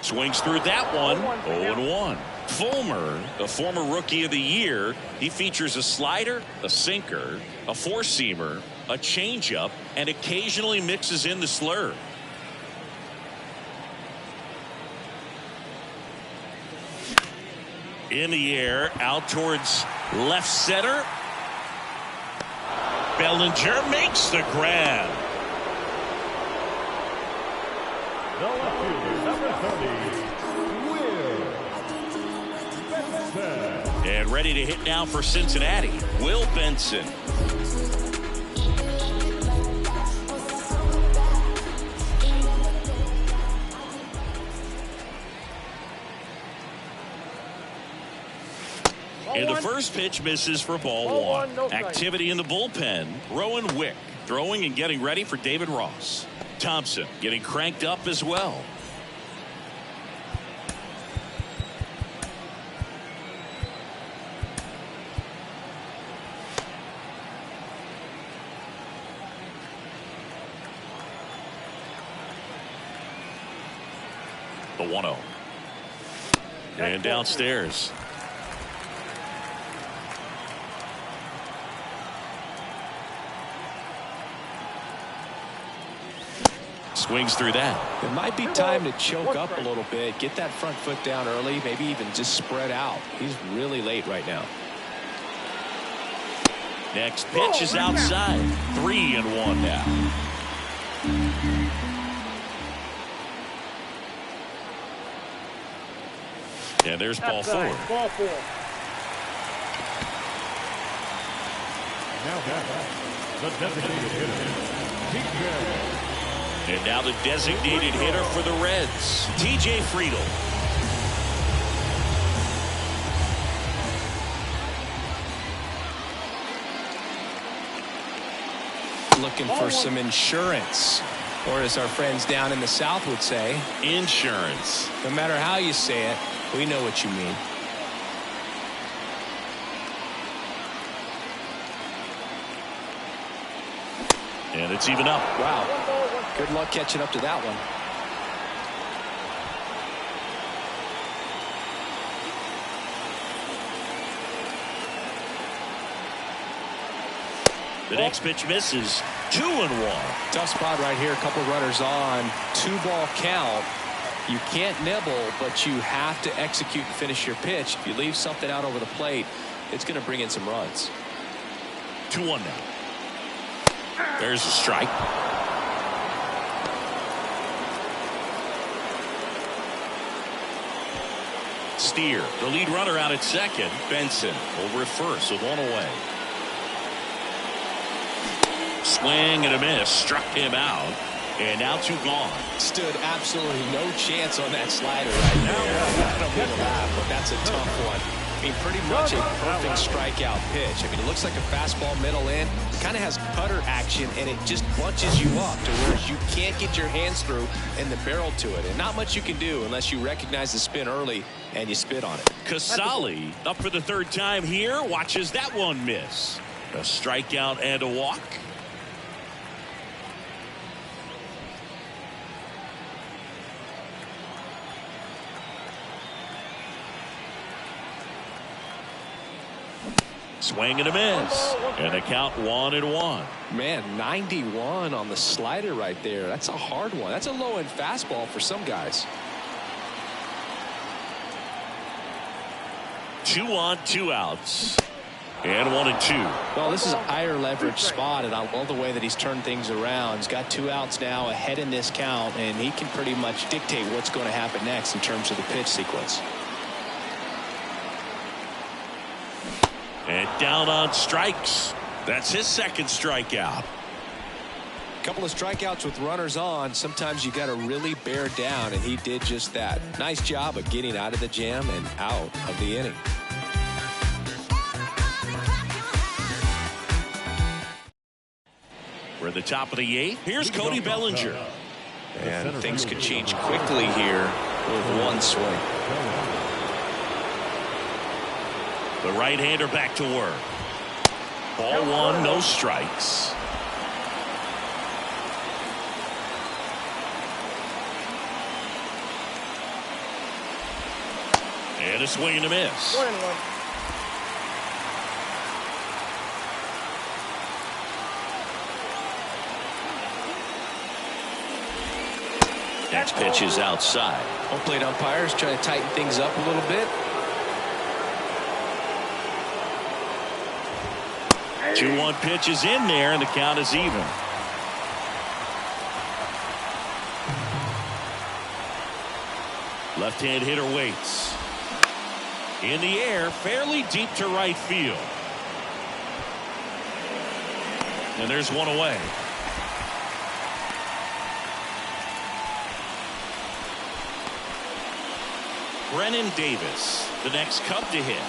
Swings through that one. 0-1. Fulmer, the former Rookie of the Year, he features a slider, a sinker, a four-seamer, a changeup, and occasionally mixes in the slurve. In the air, out towards left center. Bellinger makes the grab. the left fielder, number 30, Will Benson. And ready to hit now for Cincinnati, Will Benson. And the first pitch misses for ball one. Activity in the bullpen. Rowan Wick throwing and getting ready for David Ross. Thompson getting cranked up as well. The 1-0. And downstairs. Swings through that. It might be time to choke up a little bit, get that front foot down early, maybe even just spread out. He's really late right now. Next pitch is outside. 3-1 now. And there's ball four. Ball four. Now back, the designated hitter, TJ. And now the designated hitter for the Reds, TJ Friedl. Looking for some insurance, or as our friends down in the South would say, Insurance. no matter how you say it, we know what you mean. And it's even up. Wow. Good luck catching up to that one. The next pitch misses. 2-1. Tough spot right here. A couple runners on. 2-ball count. You can't nibble, but you have to execute and finish your pitch. If you leave something out over the plate, it's going to bring in some runs. 2-1 now. There's a strike. Steer, the lead runner out at second. Benson over at first with one away. Swing and a miss. Struck him out. And now 2 gone. Stood absolutely no chance on that slider right now. I don't mean to laugh, but that's a tough one. I mean, pretty much a perfect strikeout pitch. I mean, it looks like a fastball middle in. Kind of has putter action, and it just bunches you up to where you can't get your hands through and the barrel to it. And not much you can do unless you recognize the spin early and you spit on it. Casali up for the 3rd time here. Watches that one miss. A strikeout and a walk. Swing and a miss. And the count 1-1. Man, 91 on the slider right there. That's a hard one. That's a low-end fastball for some guys. 2 on, 2 outs. And 1-2. Well, this is a higher leverage spot, and I love the way that he's turned things around. He's got 2 outs now ahead in this count, and he can pretty much dictate what's going to happen next in terms of the pitch sequence. And down on strikes. That's his second strikeout. A couple of strikeouts with runners on. Sometimes you got to really bear down, and he did just that. Nice job of getting out of the jam and out of the inning. We're at the top of the 8th. Here's Cody Bellinger. And things could change quickly here with one swing. The right-hander back to work. Ball 1, no strikes. And a swing and a miss. 1-1. Next pitch is outside. Home plate umpires trying to tighten things up a little bit. 2-1 pitch is in there, and the count is even. Left-hand hitter waits. In the air, fairly deep to right field. And there's one away. Brennan Davis, the next Cub to hit.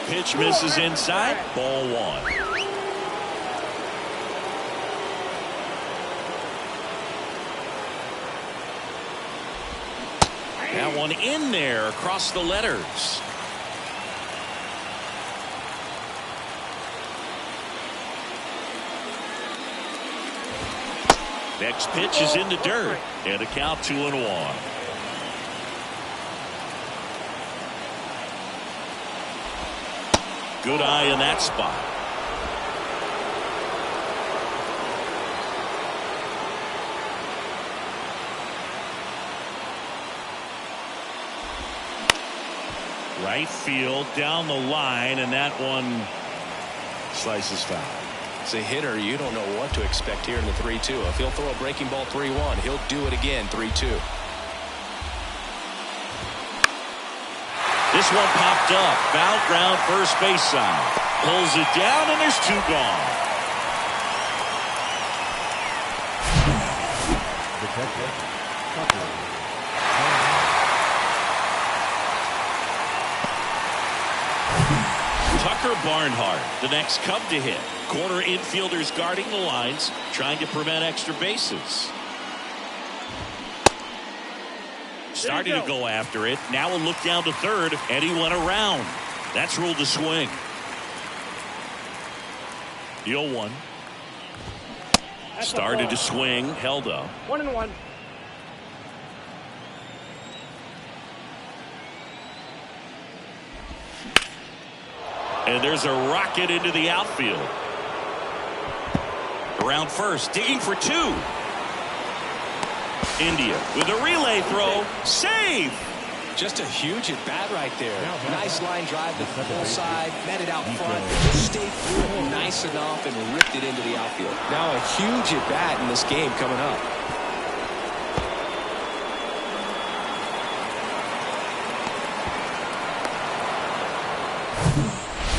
Pitch misses inside. Ball 1. That one in there across the letters. Next pitch is in the dirt, and a count 2-1. Good eye in that spot. Right field down the line, and that one slices foul. As a hitter, you don't know what to expect here in the 3-2. If he'll throw a breaking ball 3-1, he'll do it again 3-2. This one popped up. Foul ground first base side. Pulls it down, and there's 2 gone. Tucker Barnhart, the next Cub to hit. Corner infielders guarding the lines, trying to prevent extra bases. Starting to go after it. Now a look down to third, and he went around. That's ruled a swing. The 0-1. Started to swing, held up. 1-1. And there's a rocket into the outfield. Around first, digging for 2. India with a relay throw. Save! Just a huge at bat right there. Nice line drive to the full side, met it out front, just stayed through it nice enough and ripped it into the outfield. Now a huge at bat in this game coming up.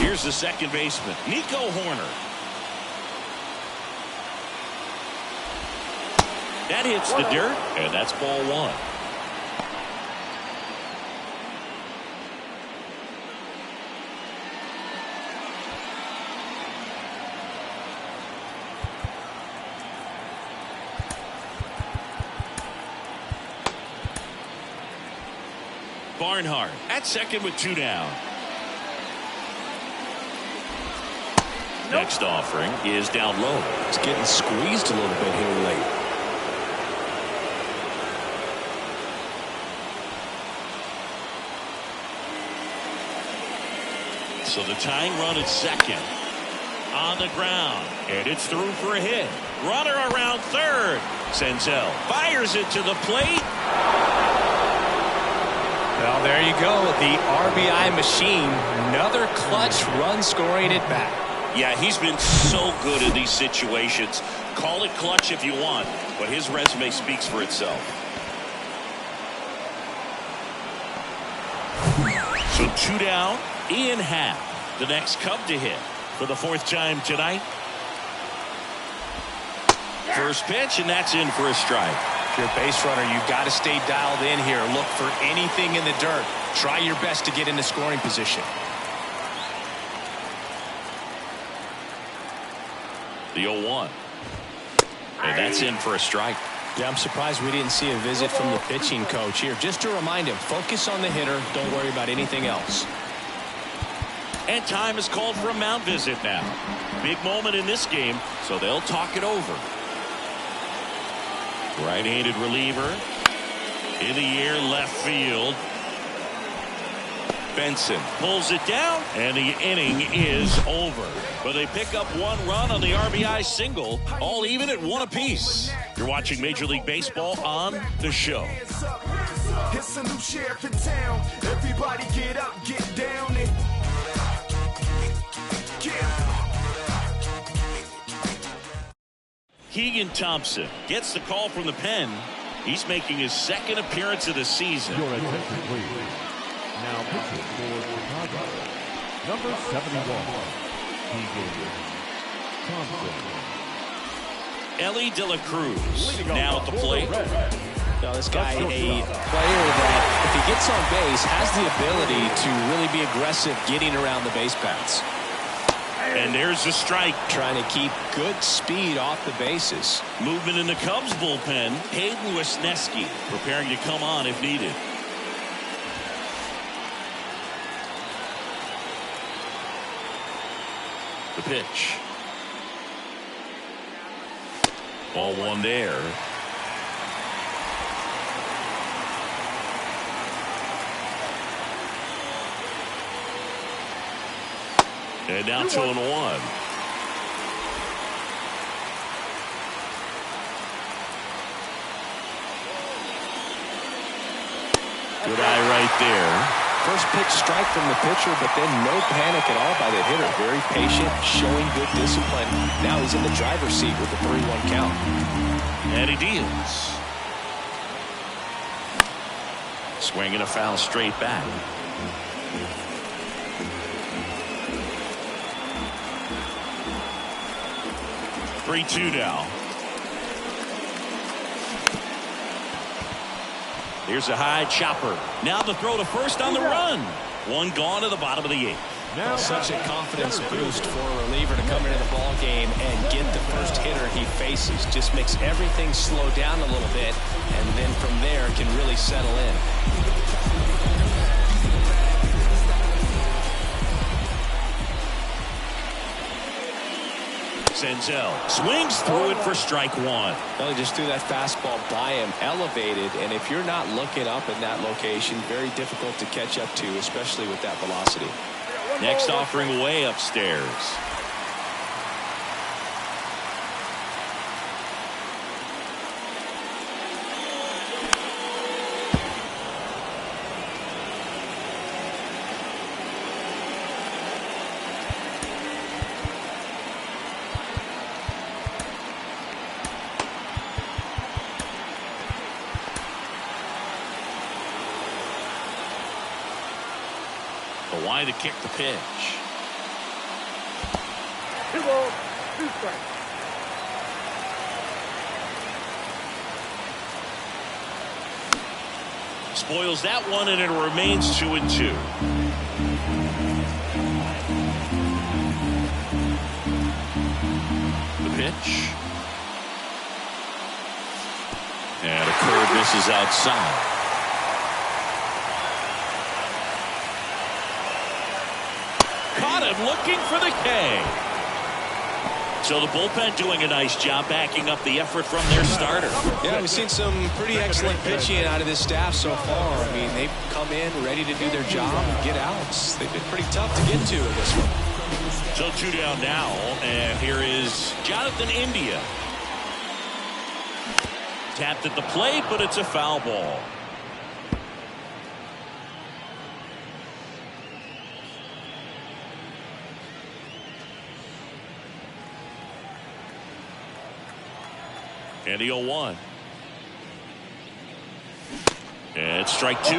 Here's the second baseman, Nico Horner. That hits the dirt, and that's ball 1. Barnhart at second with 2 down. Next offering is down low. It's getting squeezed a little bit here late. So the tying run at second. On the ground. And it's through for a hit. Runner around third. Senzel fires it to the plate. Well, there you go. The RBI machine. Another clutch run scoring at bat. Yeah, he's been so good in these situations. Call it clutch if you want, but his resume speaks for itself. So 2 down, Ian Happ, the next Cub to hit for the 4th time tonight. First pitch, and that's in for a strike. If you're a base runner, you've got to stay dialed in here. Look for anything in the dirt. Try your best to get into scoring position. The 0-1. And that's in for a strike. Yeah, I'm surprised we didn't see a visit from the pitching coach here. Just to remind him, focus on the hitter. Don't worry about anything else. And time is called for a mound visit now. Big moment in this game, so they'll talk it over. Right-handed reliever. In the air, left field. Benson pulls it down, and the inning is over. But they pick up 1 run on the RBI single, all even at 1 apiece. You're watching Major League Baseball on The Show. It's a new sheriff in town. Everybody get up, get down and Keegan Thompson gets the call from the pen. He's making his 2nd appearance of the season. Your attention, please. Now pitching for Chicago, number 71, Keegan Thompson. Ellie De La Cruz now at the plate. Now this guy, a player that, if he gets on base, has the ability to really be aggressive getting around the base paths. And there's the strike. Trying to keep good speed off the bases. Movement in the Cubs bullpen. Hayden Wesneski preparing to come on if needed. The pitch. Ball 1 there. And now 2-1. Good eye right there. First pitch strike from the pitcher, but then no panic at all by the hitter. Very patient, showing good discipline. Now he's in the driver's seat with the 3-1 count. And he deals. Swinging a foul straight back. Three-2 now. Here's a high chopper. Now the throw to first on the run. 1 gone to the bottom of the 8th. Now such a confidence boost for a reliever to come into the ball game and get the first hitter he faces. Just makes everything slow down a little bit, and then from there can really settle in. Senzel swings through it for strike 1. Well, he just threw that fastball by him, elevated, and if you're not looking up in that location, very difficult to catch up to, especially with that velocity. Next offering way upstairs. Why to kick the pitch? 2 balls, 2 strikes. Spoils that one, and it remains 2-2. The pitch. And a curve misses outside. Caught him looking for the K. So the bullpen doing a nice job backing up the effort from their starter. Yeah, we've seen some pretty excellent pitching out of this staff so far. I mean, they've come in ready to do their job and get outs. They've been pretty tough to get to in this one. So 2 down now, and here is Jonathan India. Tapped at the plate, but it's a foul ball. And the 0-1. And strike 2.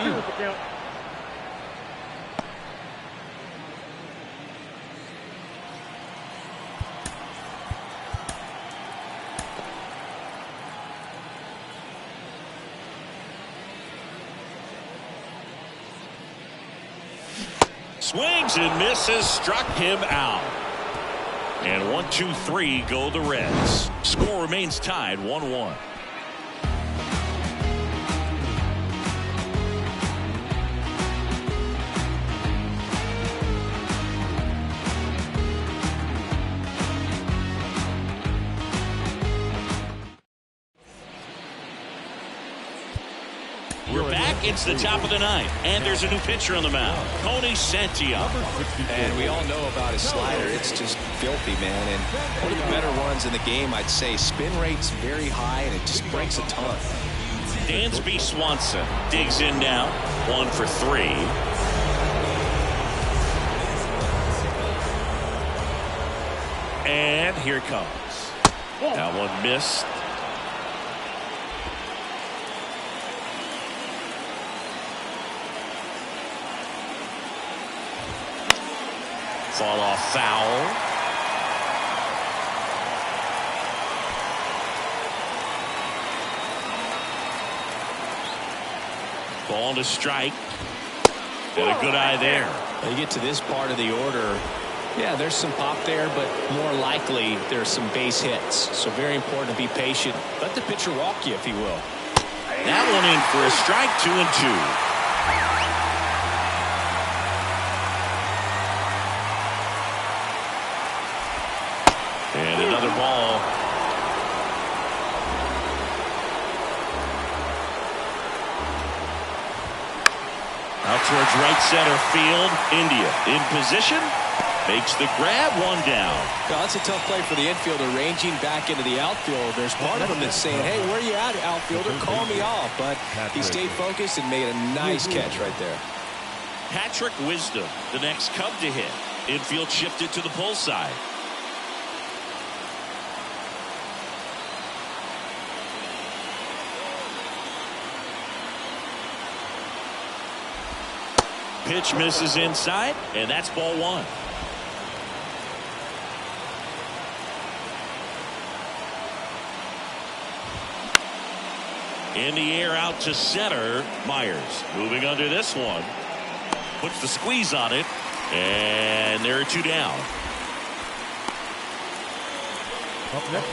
Swings and misses, struck him out. And 1, 2, 3 go the Reds. Score remains tied 1-1. We're back. It's the top of the ninth, and there's a new pitcher on the mound, Tony Santiago. And we all know about his slider. It's just filthy, man. And one of the better ones in the game, I'd say. Spin rate's very high, and it just breaks a ton. Dansby Swanson digs in now. 1 for 3. And here it comes. That one missed. Fall off foul. Ball to strike. And a good eye there. When you get to this part of the order, yeah, there's some pop there, but more likely there's some base hits. So very important to be patient. Let the pitcher walk you, if he will. That one in for a strike. 2-2. And another ball. Out towards right center field. India in position. Makes the grab. 1 down. Well, that's a tough play for the infielder, ranging back into the outfield. There's part of him that's saying, hey, where are you at, outfielder? Call me off. But he stayed focused and made a nice catch right there. Patrick Wisdom, the next Cub to hit. Infield shifted to the pull side. Pitch misses inside, and that's ball 1. In the air out to center. Myers moving under this one. Puts the squeeze on it, and there are 2 down. Up next,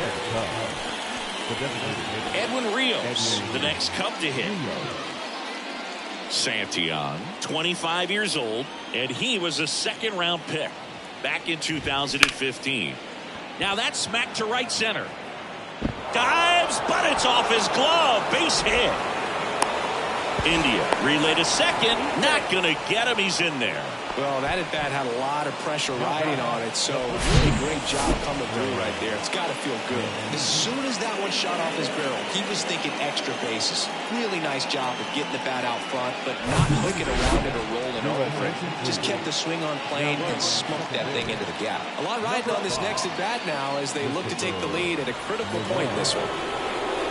Edwin Rios, the next Cub to hit. Santiago, 25 years old, and he was a second-round pick back in 2015. Now that's smacked to right center. Dives, but it's off his glove. Base hit. India relay to second. Not going to get him. He's in there. Well, that at bat had a lot of pressure riding on it, so really great job coming through right there. It's got to feel good. As soon as that one shot off his barrel, he was thinking extra bases. Really nice job of getting the bat out front, but not clicking around it or rolling over it. Just kept the swing on plane and smoked that thing into the gap. A lot riding on this next at bat now as they look to take the lead at a critical point in this one.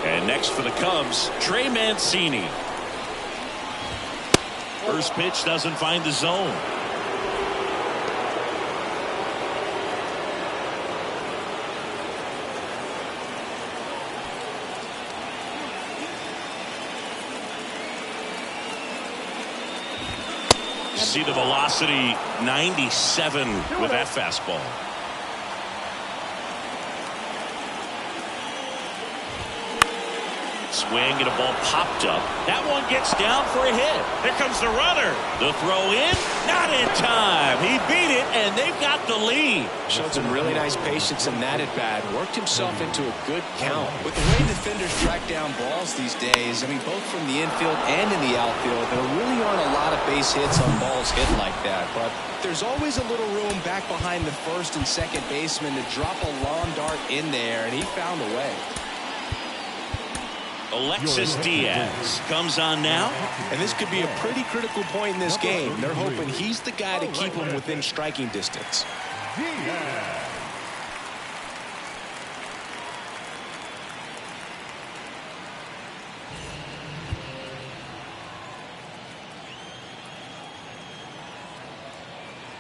And next for the Cubs, Trey Mancini. First pitch doesn't find the zone. See the velocity, 97 with that fastball. Swing and a ball popped up. That one gets down for a hit. Here comes the runner. The throw in, not in time. He beat it, and they've got the lead. Showed some really nice patience in that at bat. Worked himself into a good count. With the way defenders track down balls these days, I mean, both from the infield and in the outfield, there really aren't a lot of base hits on balls hit like that. But there's always a little room back behind the first and second baseman to drop a lawn dart in there, and he found a way. Alexis Diaz comes on now. And this could be a pretty critical point in this game. They're hoping he's the guy to keep him within striking distance.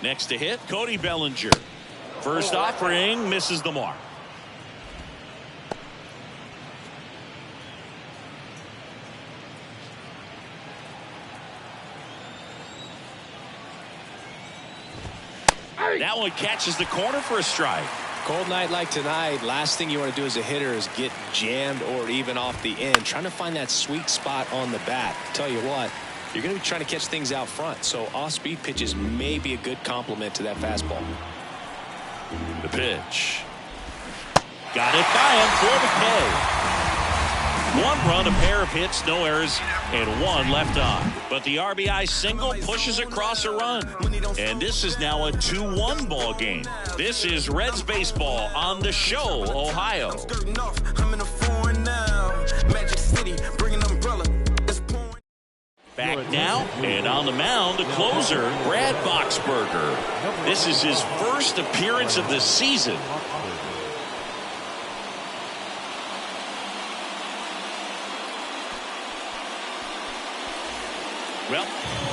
Next to hit, Cody Bellinger. First offering misses the mark. That one catches the corner for a strike. Cold night like tonight, last thing you want to do as a hitter is get jammed or even off the end. Trying to find that sweet spot on the bat. Tell you what, you're going to be trying to catch things out front, so off-speed pitches may be a good complement to that fastball. The pitch. Got it by him for the K. One run, a pair of hits, no errors, and one left on. But the RBI single pushes across a run. And this is now a 2-1 ball game. This is Reds baseball on the show, Ohio. Back now, and on the mound, the closer, Brad Boxberger. This is his first appearance of the season. Well,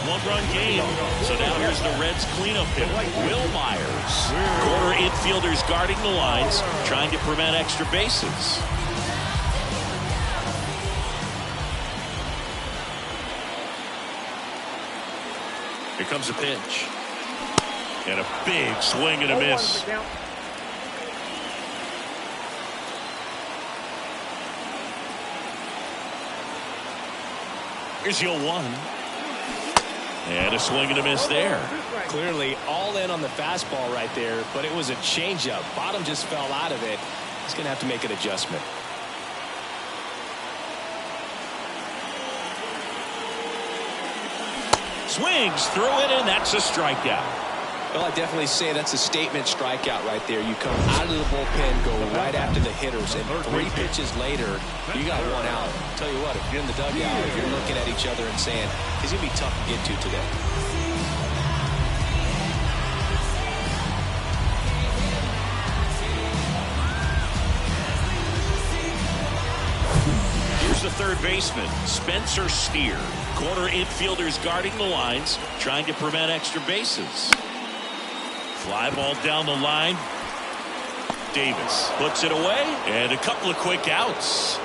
one-run game. So now here's the Reds cleanup hitter, Will Myers. Corner infielders guarding the lines, trying to prevent extra bases. Here comes a pitch. And a big swing and a miss. Here's the 0-1. And a swing and a miss there. Clearly all in on the fastball right there, but it was a changeup. Bottom just fell out of it. He's going to have to make an adjustment. Swings through it, and that's a strikeout. Well, I definitely say that's a statement strikeout right there. You come out of the bullpen, go right after the hitters, and 3 pitches later, you got one out. I'll tell you what, if you're in the dugout, if you're looking at each other and saying, he's going to be tough to get to today. Here's the third baseman, Spencer Steer. Corner infielders guarding the lines, trying to prevent extra bases. Fly ball down the line. Davis puts it away, and a couple of quick outs.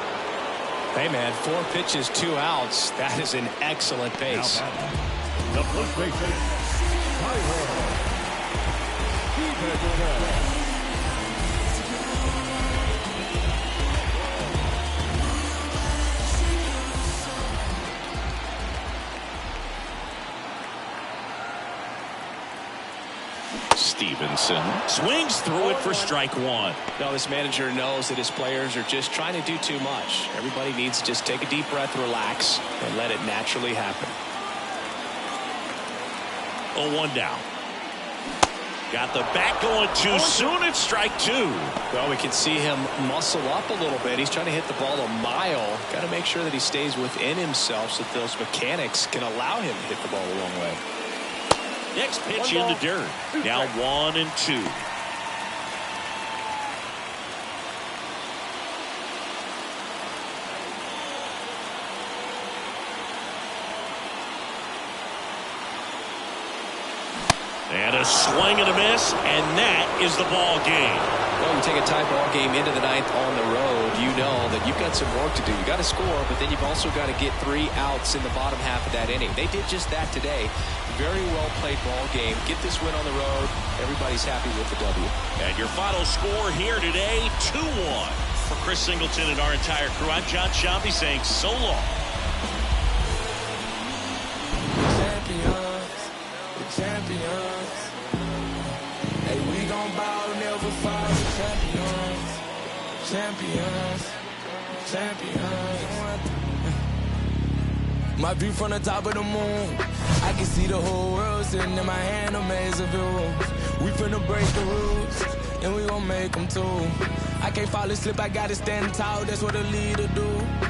Hey, man, 4 pitches, 2 outs. That is an excellent pace. The first baseman, Stevenson swings through it for strike 1. No, this manager knows that his players are just trying to do too much. Everybody needs to just take a deep breath, relax, and let it naturally happen. 0-1 down. Got the bat going too soon. It's strike 2. Well, we can see him muscle up a little bit. He's trying to hit the ball a mile. Got to make sure that he stays within himself so that those mechanics can allow him to hit the ball a long way. Next pitch in the dirt. Now 1-2. And a swing and a miss, and that is the ball game. Well, you take a tie ball game into the 9th on the road, you know that you've got some work to do. You got to score, but then you've also got to get 3 outs in the bottom half of that inning. They did just that today. Very well played ball game. Get this win on the road. Everybody's happy with the W. And your final score here today, 2-1. For Chris Singleton and our entire crew, I'm John Shambi saying so long. Champions, the champions. Hey, we gon' ball, never fall. Champions, champions, champions. My view from the top of the moon, I can see the whole world sitting in my hand, a maze of views. We finna break the rules, and we gon' make them too. I can't fall asleep, I gotta stand tall, that's what a leader do.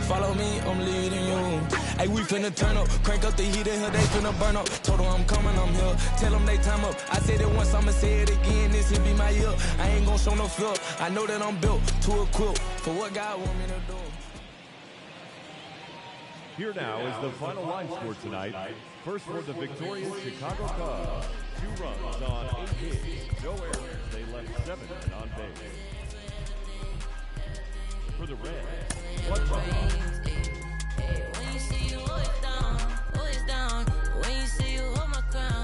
Follow me, I'm leading you. Hey, we finna turn up, crank up the heat in here, they finna burn up. Told them I'm coming, I'm here, tell them they time up. I said it once, I'ma say it again, this will be my year. I ain't gon' show no fear, I know that I'm built to equip for what God want me to do. Here now is the final line score tonight. First for the victorious Chicago Cubs. 2 runs on 8 hits, no errors. They left 7 on base.